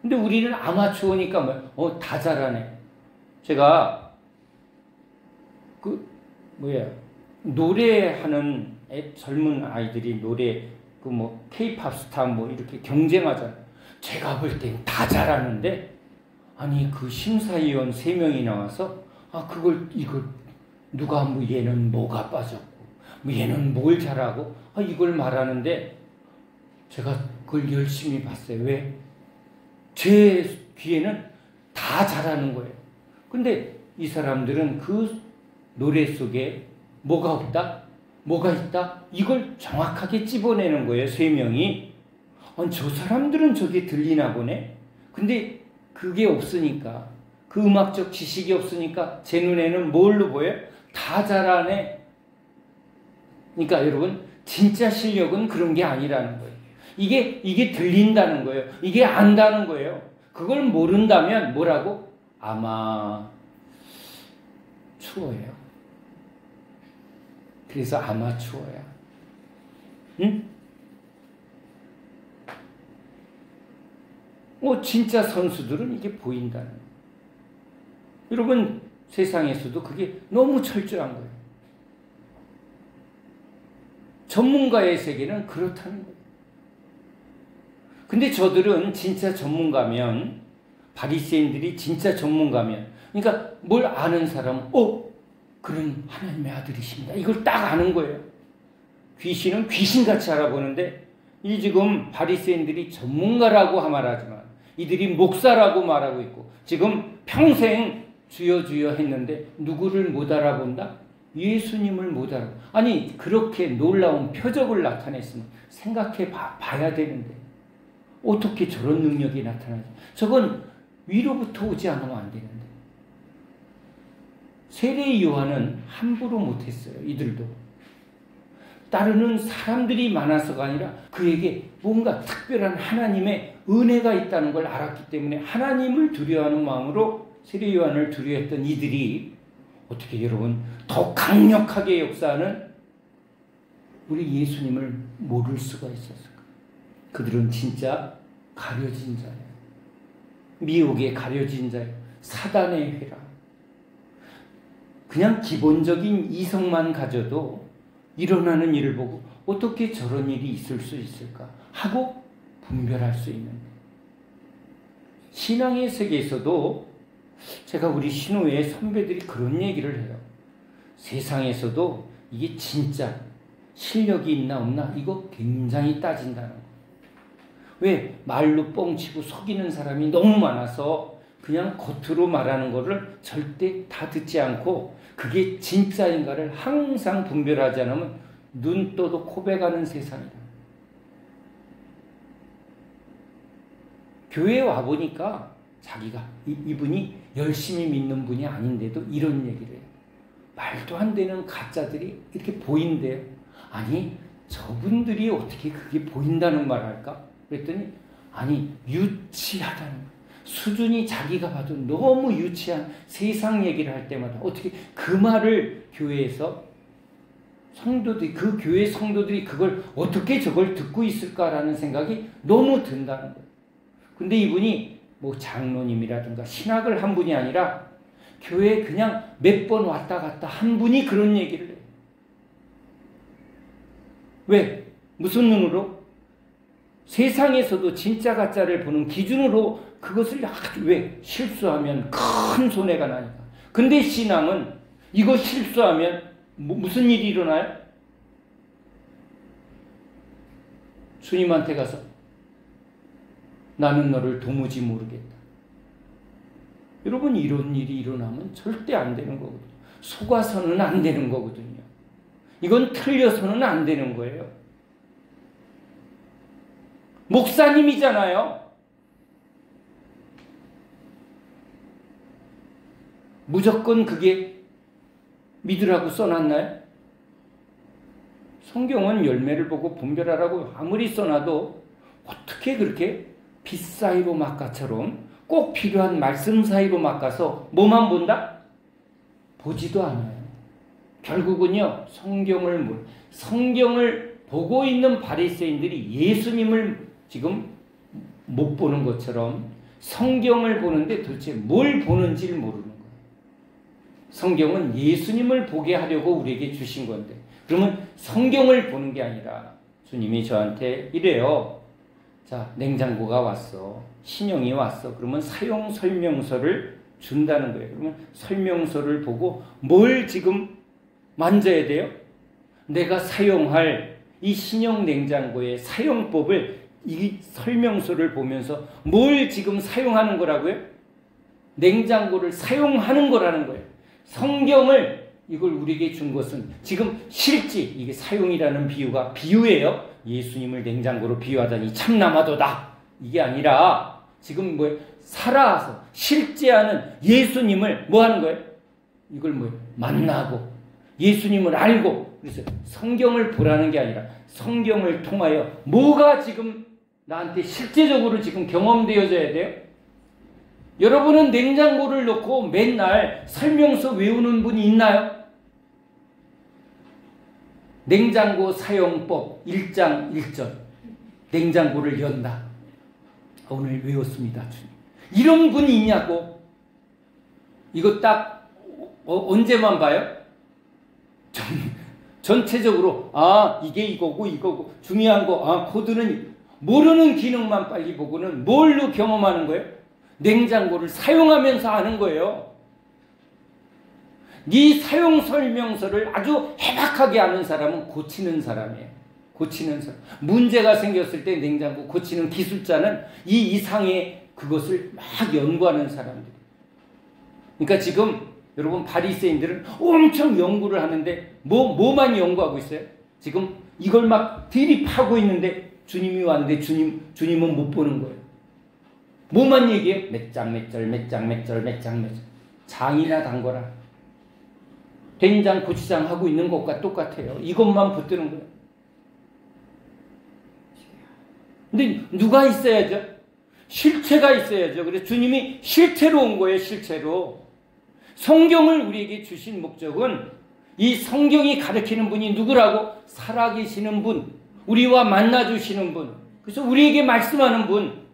근데 우리는 아마추어니까 다 잘하네. 제가 노래하는 젊은 아이들이 노래 K-팝 스타 이렇게 경쟁하잖아요. 제가 볼 땐 다 잘하는데 아니 그 심사위원 3명이 나와서 이걸 누가 얘는 뭐가 빠졌고 얘는 뭘 잘하고 이걸 말하는데 제가 그걸 열심히 봤어요. 왜? 제 귀에는 다 잘하는 거예요. 근데 이 사람들은 그 노래 속에 뭐가 없다? 뭐가 있다? 이걸 정확하게 찝어내는 거예요. 3명이. 저 사람들은 저게 들리나 보네. 근데 그게 없으니까, 그 음악적 지식이 없으니까 제 눈에는 뭘로 보여요? 다 잘하네. 그러니까 여러분, 진짜 실력은 그런 게 아니라는 거예요. 이게 들린다는 거예요. 이게 안다는 거예요. 그걸 모른다면 뭐라고? 아마 추워요. 그래서 아마추어야. 응? 진짜 선수들은 이게 보인다는 거예요. 여러분, 세상에서도 그게 너무 철저한 거예요. 전문가의 세계는 그렇다는 거예요. 근데 저들은 진짜 전문가면, 바리새인들이 진짜 전문가면, 그러니까 뭘 아는 사람은 그런 하나님의 아들이십니다. 이걸 딱 아는 거예요. 귀신은 귀신같이 알아보는데 이 지금 바리새인들이 전문가라고 말하지만 이들이 목사라고 말하고 있고 지금 평생 주여 주여 했는데 누구를 못 알아본다? 예수님을 못 알아본다. 아니 그렇게 놀라운 표적을 나타냈으면 생각해 봐야 되는데 어떻게 저런 능력이 나타나지? 저건 위로부터 오지 않으면 안 되는데. 세례 요한은 함부로 못했어요. 이들도. 따르는 사람들이 많아서가 아니라 그에게 뭔가 특별한 하나님의 은혜가 있다는 걸 알았기 때문에 하나님을 두려워하는 마음으로 세례 요한을 두려워했던 이들이 어떻게 여러분 더 강력하게 역사하는 우리 예수님을 모를 수가 있었을까? 그들은 진짜 가려진 자예요. 미혹에 가려진 자예요. 사단의 회라. 그냥 기본적인 이성만 가져도 일어나는 일을 보고 어떻게 저런 일이 있을 수 있을까 하고 분별할 수 있는데, 신앙의 세계에서도 제가 우리 신우의 선배들이 그런 얘기를 해요. 세상에서도 이게 진짜 실력이 있나 없나 이거 굉장히 따진다는 거. 왜? 말로 뻥치고 속이는 사람이 너무 많아서 그냥 겉으로 말하는 거를 절대 다 듣지 않고 그게 진짜인가를 항상 분별하지 않으면 눈 떠도 코베가는 세상이다. 교회에 와보니까 자기가 이분이 열심히 믿는 분이 아닌데도 이런 얘기를 해요. 말도 안 되는 가짜들이 이렇게 보인대요. 아니 저분들이 어떻게 그게 보인다는 말을 할까? 그랬더니 아니 유치하다는 거예요. 수준이 자기가 봐도 너무 유치한 세상 얘기를 할 때마다 어떻게 그 말을 교회에서 성도들이, 그 교회 성도들이 그걸 어떻게 저걸 듣고 있을까라는 생각이 너무 든다는 거예요. 근데 이분이 뭐 장로님이라든가 신학을 한 분이 아니라 교회에 그냥 몇 번 왔다 갔다 한 분이 그런 얘기를 해요. 왜? 무슨 눈으로? 세상에서도 진짜 가짜를 보는 기준으로 그것을 왜? 실수하면 큰 손해가 나니까. 근데 신앙은 이거 실수하면 무슨 일이 일어나요? 주님한테 가서 나는 너를 도무지 모르겠다. 여러분 이런 일이 일어나면 절대 안 되는 거거든요. 속아서는 안 되는 거거든요. 이건 틀려서는 안 되는 거예요. 목사님이잖아요. 무조건 그게 믿으라고 써놨나요? 성경은 열매를 보고 분별하라고 아무리 써놔도 어떻게 그렇게 빛 사이로 막가처럼 꼭 필요한 말씀 사이로 막가서 뭐만 본다? 보지도 않아요. 결국은요, 성경을 보고 있는 바리새인들이 예수님을 지금 못 보는 것처럼 성경을 보는데 도대체 뭘 보는지를 모르는 거예요. 성경은 예수님을 보게 하려고 우리에게 주신 건데, 그러면 성경을 보는 게 아니라 주님이 저한테 이래요. 자, 냉장고가 왔어. 신형이 왔어. 그러면 사용 설명서를 준다는 거예요. 그러면 설명서를 보고 뭘 지금 만져야 돼요? 내가 사용할 이 신형 냉장고의 사용법을 이 설명서를 보면서 뭘 지금 사용하는 거라고요? 냉장고를 사용하는 거라는 거예요. 성경을 이걸 우리에게 준 것은 지금 실제 이게 사용이라는 비유가 비유예요. 예수님을 냉장고로 비유하다니 참나마도다. 이게 아니라 지금 뭐예요? 살아서 실제하는 예수님을 뭐 하는 거예요? 이걸 뭐예요? 만나고 예수님을 알고, 그래서 성경을 보라는 게 아니라 성경을 통하여 뭐가 지금 나한테 실제적으로 지금 경험되어져야 돼요? 여러분은 냉장고를 놓고 맨날 설명서 외우는 분이 있나요? 냉장고 사용법 1장 1절. 냉장고를 연다. 오늘 외웠습니다, 주님. 이런 분이 있냐고? 이거 딱 언제만 봐요? 전체적으로 이게 이거고 중요한 거 코드는 모르는 기능만 빨리 보고는 뭘로 경험하는 거예요? 냉장고를 사용하면서 하는 거예요. 네 사용 설명서를 아주 해박하게 아는 사람은 고치는 사람이에요. 고치는 사람. 문제가 생겼을 때 냉장고 고치는 기술자는 이 이상의 그것을 막 연구하는 사람들. 그러니까 지금 여러분 바리새인들은 엄청 연구를 하는데 뭐만 연구하고 있어요? 지금 이걸 막 들이파고 있는데 주님이 왔는데 주님은 못 보는 거예요. 뭐만 얘기해요? 몇 장 몇 절. 장이나 담거라. 된장 고추장 하고 있는 것과 똑같아요. 이것만 붙드는 거예요. 근데 누가 있어야죠? 실체가 있어야죠. 그래서 주님이 실체로 온 거예요. 실체로. 성경을 우리에게 주신 목적은 이 성경이 가르치는 분이 누구라고? 살아계시는 분, 우리와 만나주시는 분, 그래서 우리에게 말씀하는 분.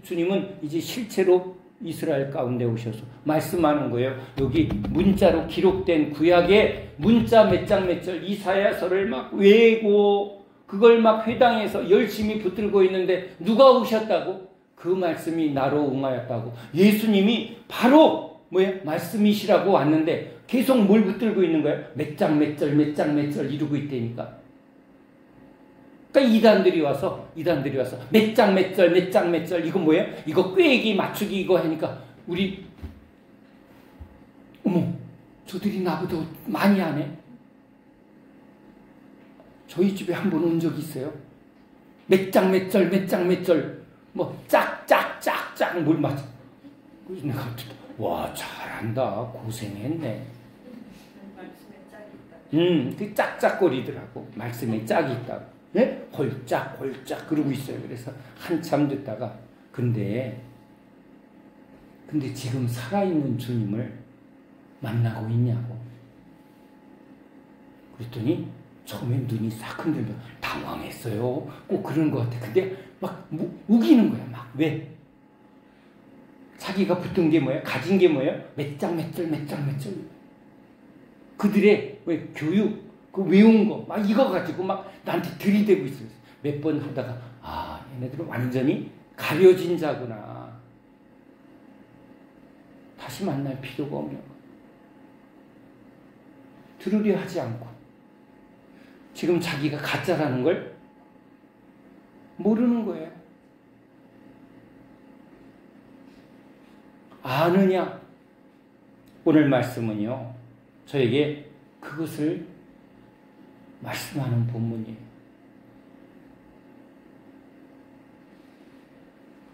주님은 이제 실체로 이스라엘 가운데 오셔서 말씀하는 거예요. 여기 문자로 기록된 구약의 문자 몇 장 몇 절 이사야서를 막 외고 그걸 막 회당에서 열심히 붙들고 있는데 누가 오셨다고? 그 말씀이 나로 응하였다고. 예수님이 바로 말씀이시라고 왔는데 계속 뭘 붙들고 있는 거예요? 몇 장 몇 절 이루고 있다니까. 그러니까 이단들이 와서 몇 장 몇 절 이거 뭐예요? 이거 꿰기 맞추기 이거 하니까 우리 어머 저들이 나보다 많이 하네. 저희 집에 한 번 온 적이 있어요. 몇 장 몇 절 뭐 짝짝짝짝 뭘 맞춰. 그래서 내가 와 잘한다 고생했네. 그 짝짝거리더라고. 말씀에 짝이 있다고. 네? 홀짝 그러고 있어요. 그래서 한참 듣다가 근데 지금 살아있는 주님을 만나고 있냐고. 그랬더니 처음엔 눈이 싹 흔들며 당황했어요. 꼭 그런 것 같아. 근데 막 우기는 거야. 막 왜? 자기가 붙은 게 뭐야? 가진 게 뭐예요? 몇 장 몇 절. 그들의 왜 교육 그 외운 거 막 이거 가지고 막 나한테 들이대고 있어요. 몇 번 하다가 얘네들은 완전히 가려진 자구나. 다시 만날 필요가 없는 거. 들으려 하지 않고 지금 자기가 가짜라는 걸 모르는 거예요. 아느냐? 오늘 말씀은요. 저에게 그것을 말씀하는 본문이에요.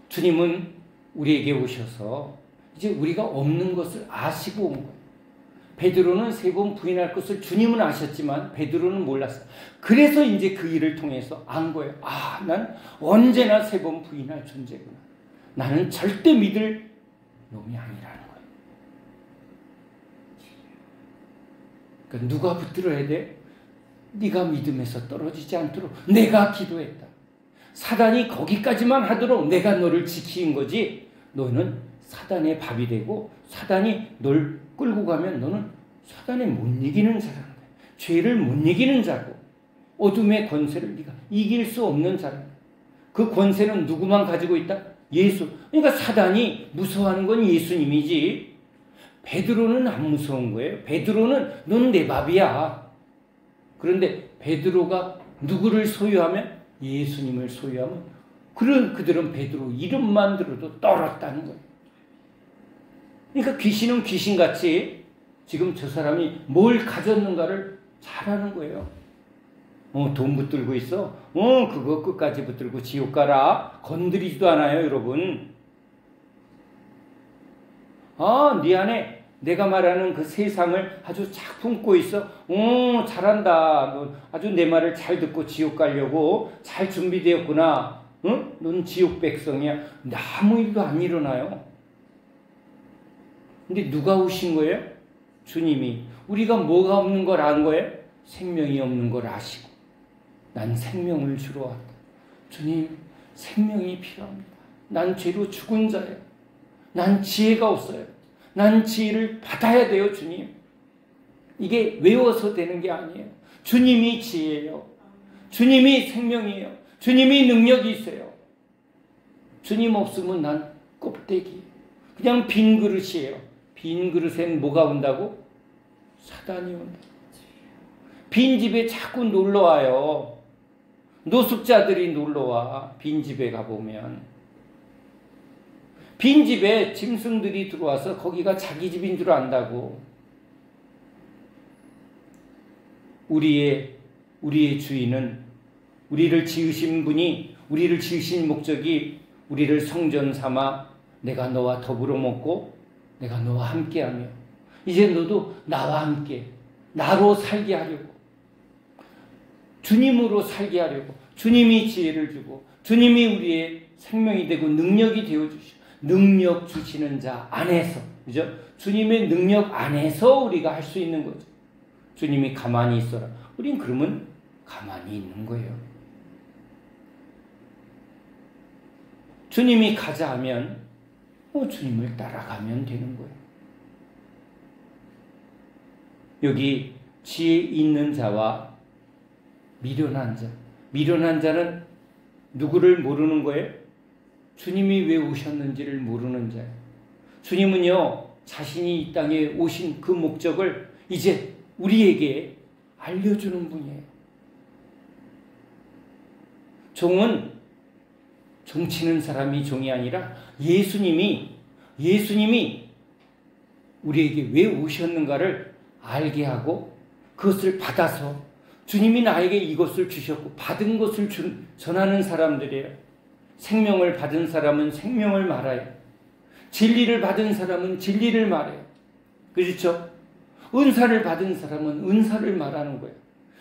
주님은 우리에게 오셔서 이제 우리가 없는 것을 아시고 온 거예요. 베드로는 3번 부인할 것을 주님은 아셨지만 베드로는 몰랐어요. 그래서 이제 그 일을 통해서 안 거예요. 난 언제나 3번 부인할 존재구나. 나는 절대 믿을 놈이 아니라는 거예요. 그러니까 누가 붙들어야 돼? 네가 믿음에서 떨어지지 않도록 내가 기도했다. 사단이 거기까지만 하도록 내가 너를 지킨 거지. 너는 사단의 밥이 되고 사단이 널 끌고 가면 너는 사단에 못 이기는 자라는 거야. 죄를 못 이기는 자고 어둠의 권세를 네가 이길 수 없는 자라는 거야. 그 권세는 누구만 가지고 있다? 예수. 그러니까 사단이 무서워하는 건 예수님이지. 베드로는 안 무서운 거예요. 베드로는 넌 내 밥이야. 그런데 베드로가 누구를 소유하면? 예수님을 소유하면 그들은 베드로 이름만 들어도 떨었다는 거예요. 그러니까 귀신은 귀신같이 지금 저 사람이 뭘 가졌는가를 잘 아는 거예요. 돈 붙들고 있어? 그거 끝까지 붙들고 지옥 가라. 건드리지도 않아요, 여러분. 네 안에 내가 말하는 그 세상을 아주 착 품고 있어. 잘한다. 너 아주 내 말을 잘 듣고 지옥 가려고 잘 준비되었구나. 응? 넌 지옥 백성이야. 아무 일도 안 일어나요. 근데 누가 오신 거예요? 주님이. 우리가 뭐가 없는 걸 안 거예요? 생명이 없는 걸 아시고. 난 생명을 주러 왔다. 주님, 생명이 필요합니다. 난 죄로 죽은 자예요. 난 지혜가 없어요. 난 지혜를 받아야 돼요, 주님. 이게 외워서 되는 게 아니에요. 주님이 지혜예요. 주님이 생명이에요. 주님이 능력이 있어요. 주님 없으면 난 껍데기. 그냥 빈 그릇이에요. 빈 그릇엔 뭐가 온다고? 사단이 온다. 빈 집에 자꾸 놀러 와요. 노숙자들이 놀러와 빈집에 가보면 빈집에 짐승들이 들어와서 거기가 자기 집인 줄 안다고. 우리의 주인은, 우리를 지으신 분이, 우리를 지으신 목적이 우리를 성전 삼아 내가 너와 더불어 먹고 내가 너와 함께하며 이제 너도 나와 함께 나로 살게 하려고, 주님으로 살게 하려고 주님이 지혜를 주고 주님이 우리의 생명이 되고 능력이 되어주시고, 능력 주시는 자 안에서, 그죠? 주님의 능력 안에서 우리가 할 수 있는 거죠. 주님이 가만히 있어라. 우린 그러면 가만히 있는 거예요. 주님이 가자 하면 주님을 따라가면 되는 거예요. 여기 지혜 있는 자와 미련한 자. 미련한 자는 누구를 모르는 거예요? 주님이 왜 오셨는지를 모르는 자예요. 주님은요, 자신이 이 땅에 오신 그 목적을 이제 우리에게 알려주는 분이에요. 종은 종 치는 사람이 종이 아니라 예수님이 우리에게 왜 오셨는가를 알게 하고 그것을 받아서 주님이 나에게 이것을 주셨고 받은 것을 전하는 사람들이에요. 생명을 받은 사람은 생명을 말해요. 진리를 받은 사람은 진리를 말해요. 그렇죠? 은사를 받은 사람은 은사를 말하는 거예요.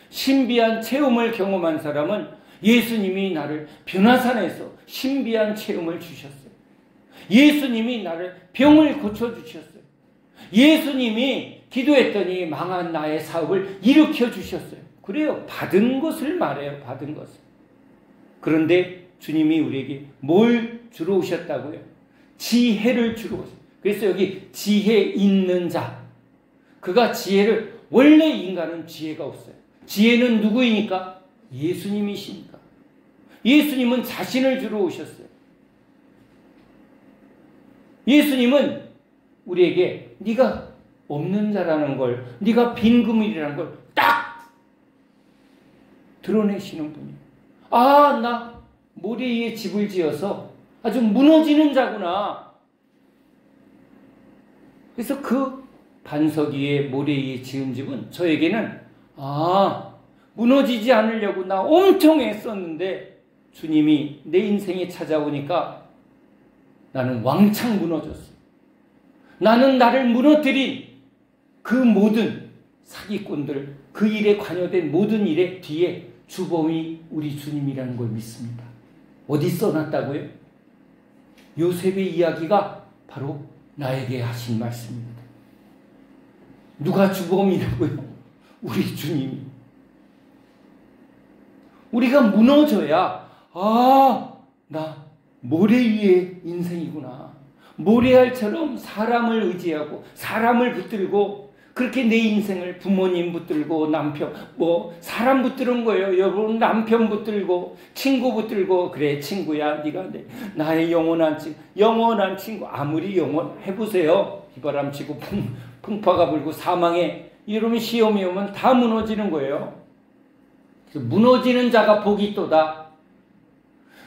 신비한 체험을 경험한 사람은 예수님이 나를 변화산에서 신비한 체험을 주셨어요. 예수님이 나를 병을 고쳐주셨어요. 예수님이 기도했더니 망한 나의 사업을 일으켜 주셨어요. 그래요. 받은 것을 말해요. 받은 것을. 그런데 주님이 우리에게 뭘 주러 오셨다고요? 지혜를 주러 오셨어요. 그래서 여기 지혜 있는 자. 그가 지혜를, 원래 인간은 지혜가 없어요. 지혜는 누구이니까? 예수님이시니까. 예수님은 자신을 주러 오셨어요. 예수님은 우리에게 네가 없는 자라는 걸, 네가 빈 그물이라는 걸 딱 드러내시는 분이에요. 아, 나 모래 위에 집을 지어서 아주 무너지는 자구나. 그래서 그 반석 위에 모래 위에 지은 집은 저에게는 무너지지 않으려고 나 엄청 애썼는데 주님이 내 인생에 찾아오니까 나는 왕창 무너졌어. 나는 나를 무너뜨린 그 모든 사기꾼들, 그 일에 관여된 모든 일의 뒤에 주범이 우리 주님이라는 걸 믿습니다. 어디 써놨다고요? 요셉의 이야기가 바로 나에게 하신 말씀입니다. 누가 주범이라고요? 우리 주님이. 우리가 무너져야 나 모래 위의 인생이구나. 모래알처럼 사람을 의지하고 사람을 붙들고 그렇게 내 인생을 부모님 붙들고 남편 사람 붙드는 거예요. 여러분 남편 붙들고 친구 붙들고 그래 친구야 네가 나의 영원한 친구 아무리 해보세요. 휘바람 치고 풍파가 불고 사망에 이러면 시험이 오면 다 무너지는 거예요. 그래서 무너지는 자가 복이 있도다.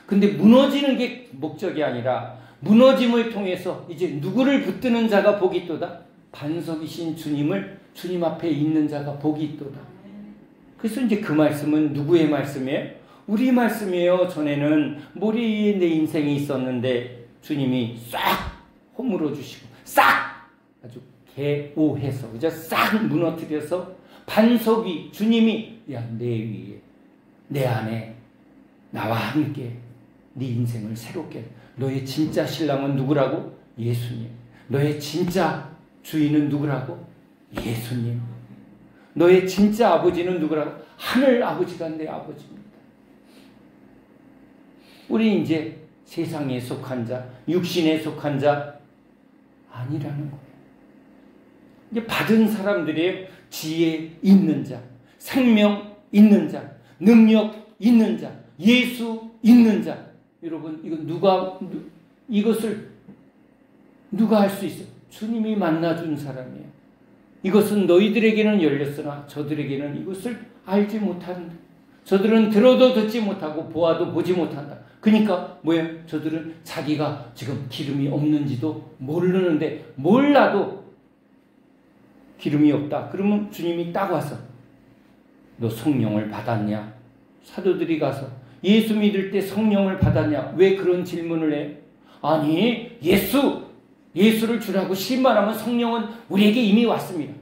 근데 무너지는 게 목적이 아니라 무너짐을 통해서 이제 누구를 붙드는 자가 복이 있도다. 반석이신 주님 앞에 있는 자가 복이 있도다. 그래서 이제 그 말씀은 누구의 말씀이에요? 우리 말씀이에요. 전에는 모래 위에 내 인생이 있었는데 주님이 싹 허물어 주시고 싹 아주 개오해서 그죠? 싹 무너뜨려서 반석이 주님이 내 위에 내 안에 나와 함께 네 인생을 새롭게. 너의 진짜 신랑은 누구라고? 예수님. 너의 진짜 주인은 누구라고? 예수님. 너의 진짜 아버지는 누구라고? 하늘 아버지가 내 아버지입니다. 우리 이제 세상에 속한 자, 육신에 속한 자 아니라는 거예요. 이제 받은 사람들의 지혜 있는 자, 생명 있는 자, 능력 있는 자, 예수 있는 자. 여러분, 이것을 누가 할 수 있어요? 주님이 만나준 사람이에요. 이것은 너희들에게는 열렸으나 저들에게는 이것을 알지 못한다. 저들은 들어도 듣지 못하고 보아도 보지 못한다. 그러니까 뭐예요? 저들은 자기가 지금 기름이 없는지도 모르는데 몰라도 기름이 없다. 그러면 주님이 딱 와서 너 성령을 받았냐? 사도들이 가서 예수 믿을 때 성령을 받았냐? 왜 그런 질문을 해요? 아니 예수를 주라고 시인만 성령은 우리에게 이미 왔습니다.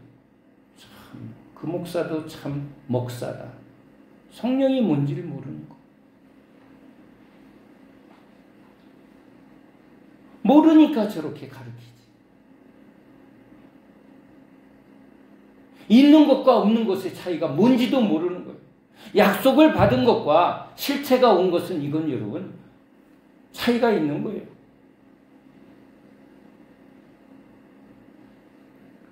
참, 그 목사도 참 목사다. 성령이 뭔지를 모르는 거. 모르니까 저렇게 가르치지. 있는 것과 없는 것의 차이가 뭔지도 모르는 거예요. 약속을 받은 것과 실체가 온 것은 이건 여러분 차이가 있는 거예요.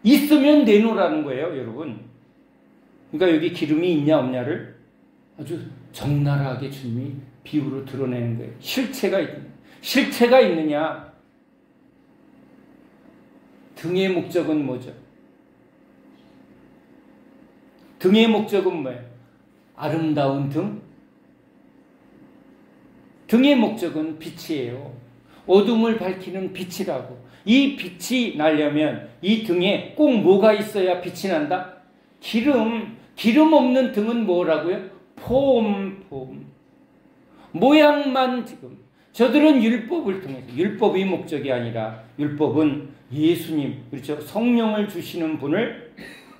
있으면 내놓으라는 거예요, 여러분. 그러니까 여기 기름이 있냐 없냐를 아주 적나라하게 주님이 비유로 드러내는 거예요. 실체가 있느냐. 등의 목적은 뭐죠? 등의 목적은 뭐예요? 아름다운 등? 등의 목적은 빛이에요. 어둠을 밝히는 빛이라고. 이 빛이 나려면 이 등에 꼭 뭐가 있어야 빛이 난다? 기름 없는 등은 뭐라고요? 폼. 모양만 지금. 저들은 율법을 통해서, 율법이 목적이 아니라 율법은 예수님, 그렇죠? 성령을 주시는 분을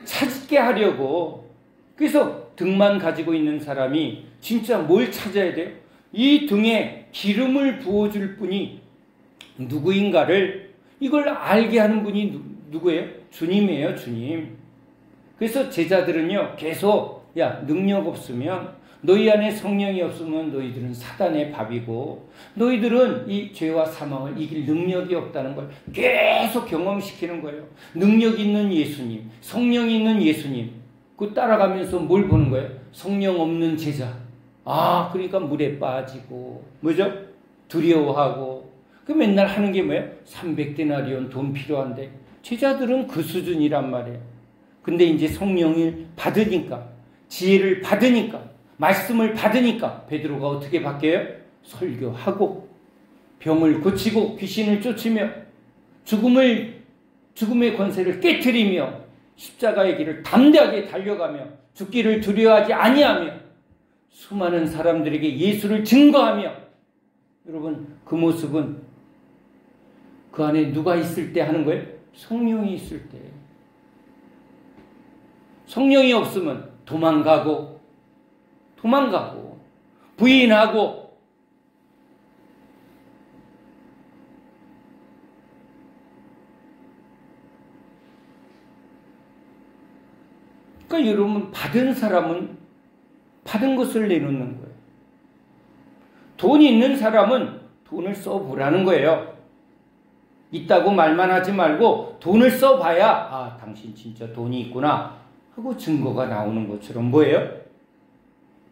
찾게 하려고. 그래서 등만 가지고 있는 사람이 진짜 뭘 찾아야 돼요? 이 등에 기름을 부어줄 분이 누구인가를 이걸 알게 하는 분이 누구예요? 주님이에요, 주님. 그래서 제자들은요, 계속, 능력 없으면, 너희 안에 성령이 없으면 너희들은 사단의 밥이고, 너희들은 이 죄와 사망을 이길 능력이 없다는 걸 계속 경험시키는 거예요. 능력 있는 예수님, 성령 있는 예수님, 그 따라가면서 뭘 보는 거예요? 성령 없는 제자. 그러니까 물에 빠지고, 뭐죠? 두려워하고, 그 맨날 하는 게 뭐예요? 300데나리온 돈 필요한데, 제자들은 그 수준이란 말이에요. 근데 이제 성령을 받으니까, 지혜를 받으니까, 말씀을 받으니까 베드로가 어떻게 바뀌어요? 설교하고 병을 고치고 귀신을 쫓으며 죽음의 권세를 깨트리며 십자가의 길을 담대하게 달려가며 죽기를 두려워하지 아니하며 수많은 사람들에게 예수를 증거하며. 여러분, 그 모습은 그 안에 누가 있을 때 하는 거예요? 성령이 있을 때. 성령이 없으면 도망가고 부인하고 그러니까 여러분, 받은 사람은 받은 것을 내놓는 거예요. 돈이 있는 사람은 돈을 써보라는 거예요. 있다고 말만 하지 말고 돈을 써봐야 당신 진짜 돈이 있구나 하고 증거가 나오는 것처럼 뭐예요?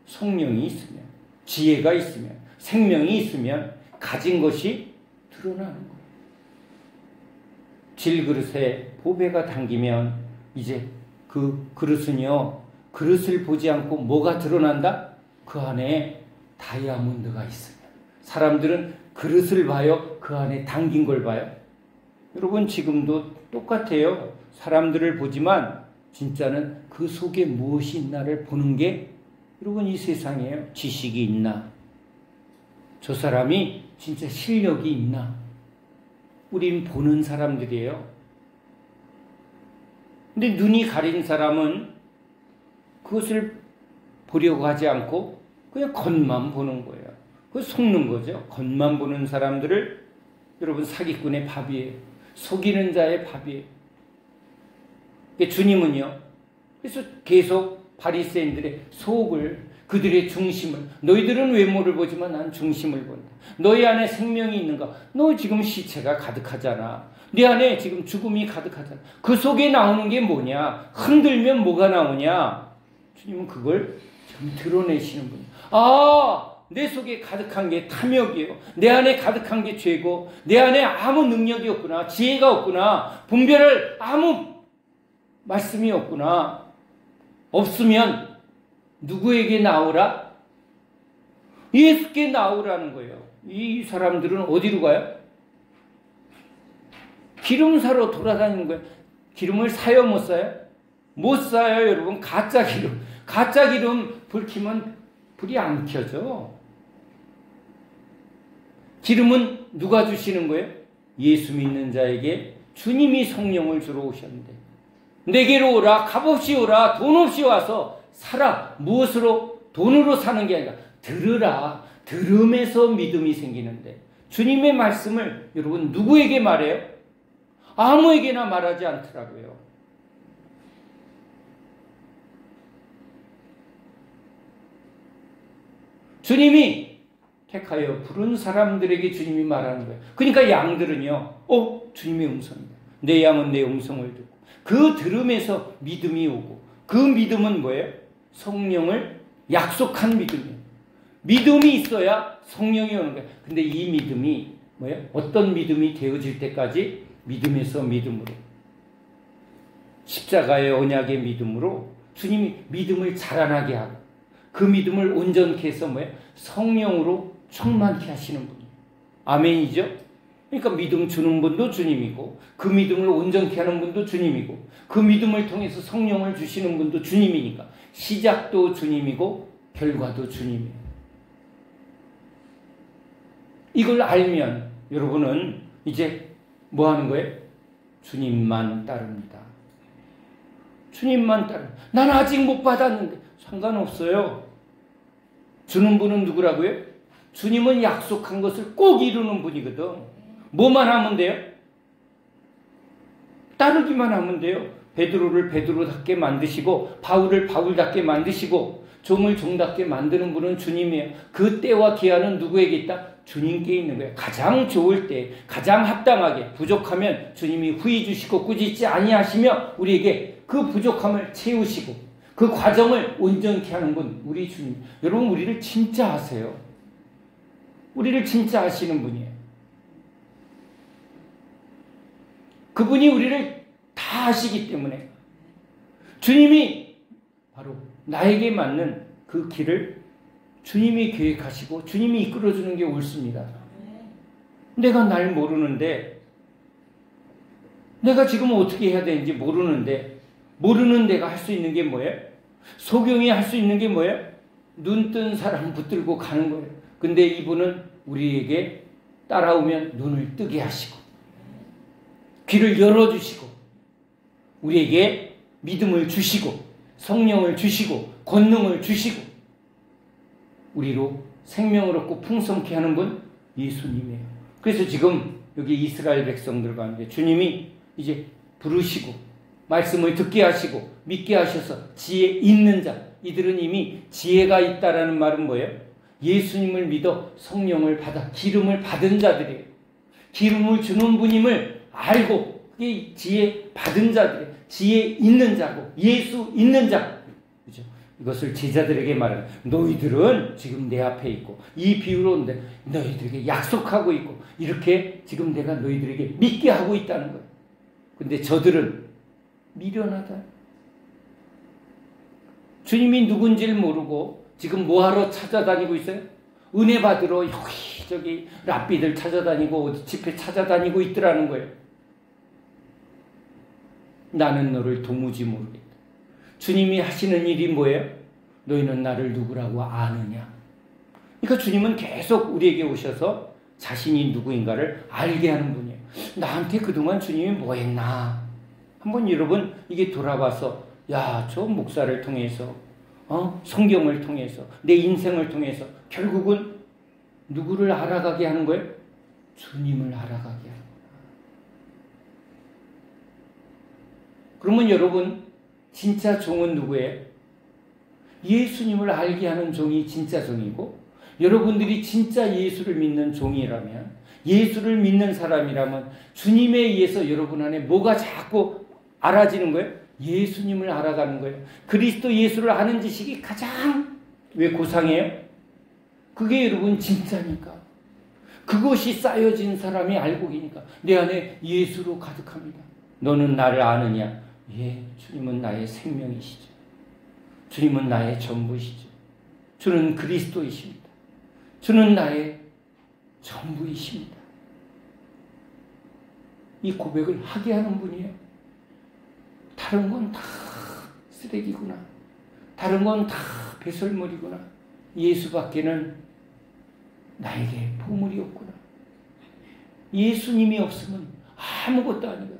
성령이 있으면, 지혜가 있으면, 생명이 있으면 가진 것이 드러나는 거예요. 질그릇에 보배가 담기면 이제 그 그릇은요, 그릇을 보지 않고 뭐가 드러난다? 그 안에 다이아몬드가 있으면. 사람들은 그릇을 봐요? 그 안에 담긴 걸 봐요? 여러분, 지금도 똑같아요. 사람들을 보지만 진짜는 그 속에 무엇이 있나를 보는 게 여러분 이 세상이에요. 지식이 있나? 저 사람이 진짜 실력이 있나? 우린 보는 사람들이에요. 근데 눈이 가린 사람은 그것을 보려고 하지 않고 그냥 겉만 보는 거예요. 그거 속는 거죠. 겉만 보는 사람들을 여러분 사기꾼의 밥이에요. 속이는 자의 밥이에요. 주님은요, 그래서 계속 바리새인들의 속을, 그들의 중심을, 너희들은 외모를 보지만 난 중심을 본다. 너희 안에 생명이 있는가? 너 지금 시체가 가득하잖아. 네 안에 지금 죽음이 가득하잖아. 그 속에 나오는 게 뭐냐? 흔들면 뭐가 나오냐? 주님은 그걸 좀 드러내시는 분이에요. 내 속에 가득한 게 탐욕이에요. 내 안에 가득한 게 죄고, 내 안에 아무 능력이 없구나. 지혜가 없구나. 분별할 아무 말씀이 없구나. 없으면 누구에게 나오라? 예수께 나오라는 거예요. 이 사람들은 어디로 가요? 기름 사러 돌아다니는 거예요. 기름을 사요, 못 사요? 못 사요, 여러분. 가짜 기름. 가짜 기름 불 켜면 불이 안 켜져. 기름은 누가 주시는 거예요? 예수 믿는 자에게 주님이 성령을 주러 오셨는데, 내게로 오라, 값없이 오라, 돈 없이 와서 사라. 무엇으로? 돈으로 사는 게 아니라 들으라. 들음에서 믿음이 생기는데, 주님의 말씀을 여러분 누구에게 말해요? 아무에게나 말하지 않더라고요. 주님이 택하여 부른 사람들에게 주님이 말하는 거예요. 그러니까 양들은요, 주님의 음성입니다. 내 양은 내 음성을 듣고, 그 들음에서 믿음이 오고, 그 믿음은 뭐예요? 성령을 약속한 믿음이에요. 믿음이 있어야 성령이 오는 거예요. 근데 이 믿음이 뭐예요? 어떤 믿음이 되어질 때까지? 믿음에서 믿음으로, 십자가의 언약의 믿음으로 주님이 믿음을 자라나게 하고, 그 믿음을 온전케 해서 뭐예요? 성령으로 충만케 하시는 분이에요. 아멘이죠? 그러니까 믿음 주는 분도 주님이고, 그 믿음을 온전케 하는 분도 주님이고, 그 믿음을 통해서 성령을 주시는 분도 주님이니까 시작도 주님이고 결과도 주님이에요. 이걸 알면 여러분은 이제 뭐 하는 거예요? 주님만 따릅니다. 주님만 따릅니다. 난 아직 못 받았는데 상관없어요. 주는 분은 누구라고요? 주님은 약속한 것을 꼭 이루는 분이거든. 뭐만 하면 돼요? 따르기만 하면 돼요. 베드로를 베드로답게 만드시고, 바울을 바울답게 만드시고, 종을 종답게 만드는 분은 주님이에요. 그 때와 기한은 누구에게 있다? 주님께 있는 거예요. 가장 좋을 때, 가장 합당하게, 부족하면 주님이 후히 주시고 꾸짖지 아니하시며 우리에게 그 부족함을 채우시고 그 과정을 온전케 하는 분, 우리 주님. 여러분, 우리를 진짜 아세요. 우리를 진짜 아시는 분이에요. 그분이 우리를 다 아시기 때문에 주님이 바로 나에게 맞는 그 길을 주님이 계획하시고 주님이 이끌어주는 게 옳습니다. 내가 날 모르는데, 내가 지금 어떻게 해야 되는지 모르는데, 모르는 내가 할 수 있는 게 뭐예요? 소경이 할 수 있는 게 뭐예요? 눈 뜬 사람 붙들고 가는 거예요. 근데 이분은 우리에게 따라오면 눈을 뜨게 하시고 귀를 열어주시고 우리에게 믿음을 주시고 성령을 주시고 권능을 주시고 우리로 생명을 얻고 풍성케 하는 분 예수님이에요. 그래서 지금 여기 이스라엘 백성들 가운데 주님이 이제 부르시고 말씀을 듣게 하시고 믿게 하셔서 지혜 있는 자, 이들은 이미 지혜가 있다라는 말은 뭐예요? 예수님을 믿어 성령을 받아 기름을 받은 자들이에요. 기름을 주는 분임을 알고 그게 지혜 받은 자들이에요. 지혜 있는 자고 예수 있는 자. 그죠? 이것을 제자들에게 말하는, 너희들은 지금 내 앞에 있고 이 비유로 너희들에게 약속하고 있고 이렇게 지금 내가 너희들에게 믿게 하고 있다는 거예요. 근데 저들은 미련하다. 주님이 누군지를 모르고 지금 뭐하러 찾아다니고 있어요? 은혜 받으러 여기저기 랍비들 찾아다니고 어디 집회 찾아다니고 있더라는 거예요. 나는 너를 도무지 모르겠다. 주님이 하시는 일이 뭐예요? 너희는 나를 누구라고 아느냐? 그러니까 주님은 계속 우리에게 오셔서 자신이 누구인가를 알게 하는 분이에요. 나한테 그동안 주님이 뭐 했나? 한번 여러분 이게 돌아봐서 야, 저 목사를 통해서 성경을 통해서 내 인생을 통해서 결국은 누구를 알아가게 하는 거예요? 주님을 알아가게 하는 거예요. 그러면 여러분 진짜 종은 누구예요? 예수님을 알게 하는 종이 진짜 종이고, 여러분들이 진짜 예수를 믿는 종이라면, 예수를 믿는 사람이라면 주님에 의해서 여러분 안에 뭐가 자꾸 알아지는 거예요? 예수님을 알아가는 거예요. 그리스도 예수를 아는 지식이 가장 왜 고상해요? 그게 여러분 진짜니까. 그것이 쌓여진 사람이 알고기니까 내 안에 예수로 가득합니다. 너는 나를 아느냐? 예, 주님은 나의 생명이시죠. 주님은 나의 전부시죠. 주는 그리스도이십니다. 주는 나의 전부이십니다. 이 고백을 하게 하는 분이에요. 다른 건 다 쓰레기구나. 다른 건 다 배설물이구나. 예수밖에는 나에게 보물이 없구나. 예수님이 없으면 아무것도 아니거든요.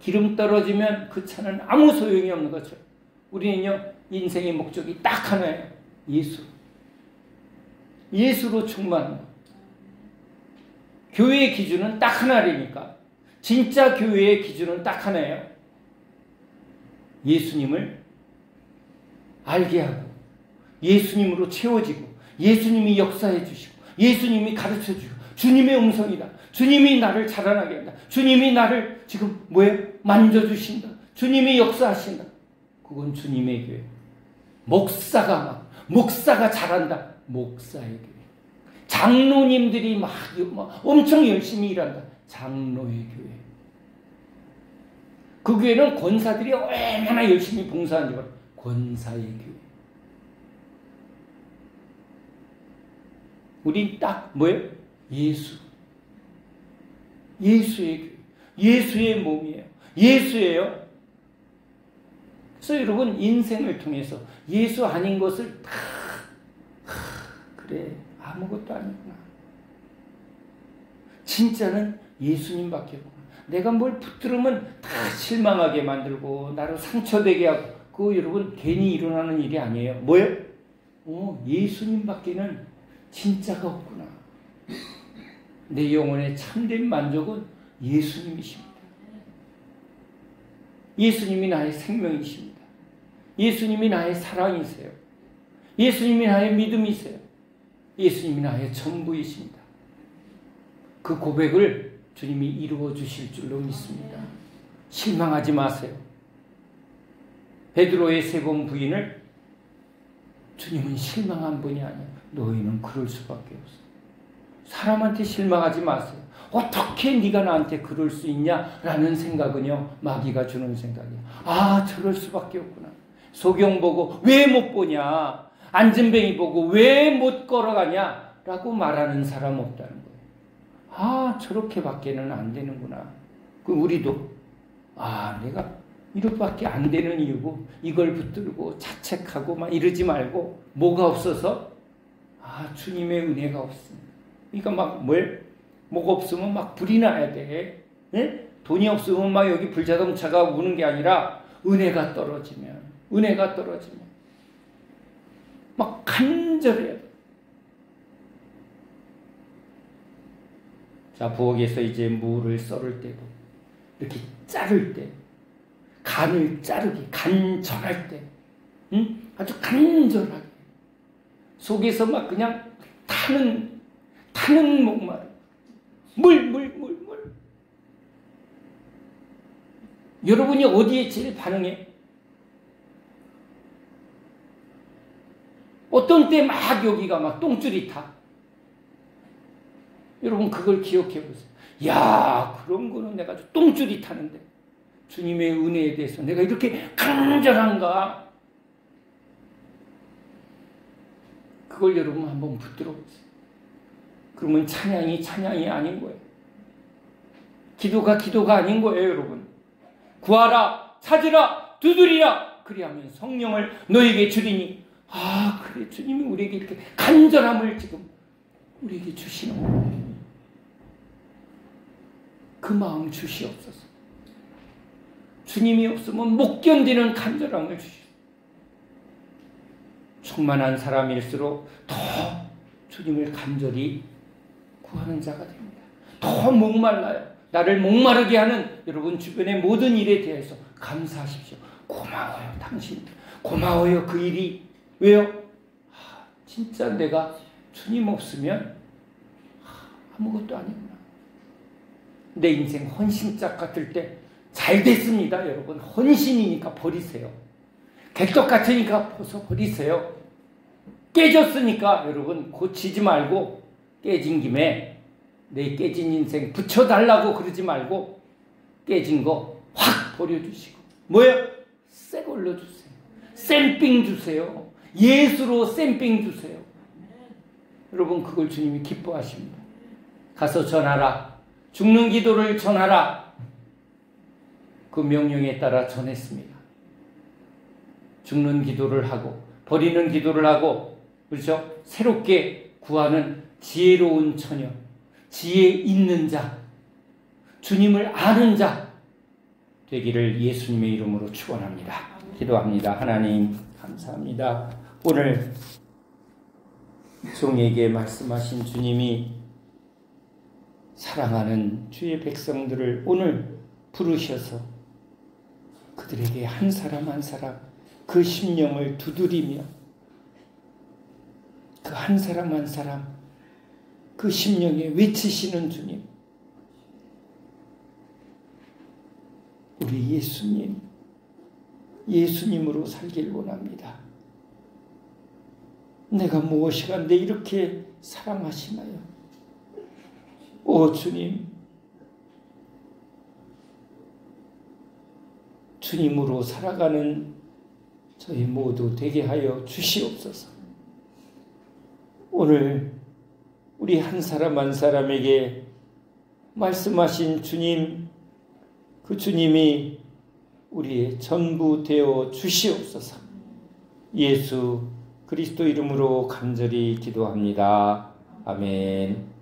기름 떨어지면 그 차는 아무 소용이 없는 거죠. 우리는요, 인생의 목적이 딱 하나예요. 예수. 예수로 충만한 것. 교회의 기준은 딱 하나라니까. 진짜 교회의 기준은 딱 하나예요. 예수님을 알게 하고, 예수님으로 채워지고, 예수님이 역사해 주시고, 예수님이 가르쳐 주시고, 주님의 음성이다. 주님이 나를 자라나게 한다. 주님이 나를 지금 만져주신다. 주님이 역사하신다. 그건 주님의 교회. 목사가 잘한다. 목사의 교회. 장로님들이 막 엄청 열심히 일한다. 장로의 교회. 그 교회는 권사들이 얼마나 열심히 봉사하는지 몰라. 권사의 교회. 우린 딱 예수. 예수의 교회. 예수의 몸이에요. 예수예요. 그래서 여러분, 인생을 통해서 예수 아닌 것을 다 그래, 아무것도 아니구나. 진짜는 예수님밖에 없구나. 내가 뭘 붙들으면 다 실망하게 만들고 나를 상처되게 하고, 그거 여러분 괜히 일어나는 일이 아니에요. 예수님밖에는 진짜가 없구나. 내 영혼의 참된 만족은 예수님이십니다. 예수님이 나의 생명이십니다. 예수님이 나의 사랑이세요. 예수님이 나의 믿음이세요. 예수님이 나의 전부이십니다. 그 고백을 주님이 이루어 주실 줄로 믿습니다. 실망하지 마세요. 베드로의 3번 부인을 주님은 실망한 분이 아니야. 너희는 그럴 수밖에 없어. 사람한테 실망하지 마세요. 어떻게 네가 나한테 그럴 수 있냐라는 생각은요, 마귀가 주는 생각이야. 저럴 수밖에 없구나. 소경 보고 왜 못 보냐, 안진뱅이 보고 왜 못 걸어가냐 라고 말하는 사람 없다는 거예요. 저렇게밖에는 안 되는구나. 우리도 내가 이렇게밖에 안 되는 이유고, 이걸 붙들고 자책하고 막 이러지 말고, 뭐가 없어서? 주님의 은혜가 없습니다. 그러니까 뭐가 없으면 막 불이 나야 돼. 네? 돈이 없으면 막 여기 불자동차가 우는 게 아니라, 은혜가 떨어지면 막 간절해야 돼. 자, 부엌에서 이제 무를 썰을 때도 이렇게 자를 때, 간을 자르기, 간절할 때, 아주 간절하게 속에서 막 그냥 타는 목마름, 물. 여러분이 어디에 제일 반응해? 어떤 때 막 여기가 막 똥줄이 타. 여러분 그걸 기억해 보세요. 그런 거는 내가 똥줄이 타는데 주님의 은혜에 대해서 내가 이렇게 간절한가? 그걸 여러분 한번 붙들어 보세요. 그러면 찬양이 아닌 거예요. 기도가 아닌 거예요, 여러분. 구하라, 찾으라, 두드리라. 그리하면 성령을 너에게 주리니. 그래, 주님이 우리에게 이렇게 간절함을 지금 우리에게 주시는 거예요. 그 마음 주시옵소서. 주님이 없으면 못 견디는 간절함을 주시옵소서. 충만한 사람일수록 더 주님을 간절히 구하는 자가 됩니다. 더 목말라요. 나를 목마르게 하는 여러분 주변의 모든 일에 대해서 감사하십시오. 고마워요, 당신. 고마워요, 그 일이. 왜요? 진짜 내가 주님 없으면 아무것도 아니구나. 내 인생 헌신짝 같을 때 잘 됐습니다, 여러분. 헌신이니까 버리세요. 객석 같으니까 벗어버리세요. 깨졌으니까 여러분 고치지 말고, 깨진 김에 내 깨진 인생 붙여달라고 그러지 말고, 깨진 거 확 버려주시고, 새 걸로 주세요. 샘핑 주세요. 예수로 샘핑 주세요. 여러분, 그걸 주님이 기뻐하십니다. 가서 전하라. 죽는 기도를 전하라. 그 명령에 따라 전했습니다. 죽는 기도를 하고 버리는 기도를 하고, 그렇죠? 새롭게 구하는 지혜로운 처녀, 지혜 있는 자, 주님을 아는 자 되기를 예수님의 이름으로 축원합니다. 기도합니다. 하나님 감사합니다. 오늘 종에게 말씀하신 주님이 사랑하는 주의 백성들을 오늘 부르셔서 그들에게 한 사람 한 사람 그 심령을 두드리며 그 한 사람 한 사람 그 심령에 외치시는 주님, 우리 예수님으로 살길 원합니다. 내가 무엇이 간데 이렇게 사랑하시나요? 오 주님, 주님으로 살아가는 저희 모두 되게 하여 주시옵소서. 오늘 우리 한 사람 한 사람에게 말씀하신 주님, 그 주님이 우리의 전부 되어 주시옵소서. 예수 그리스도 이름으로 간절히 기도합니다. 아멘.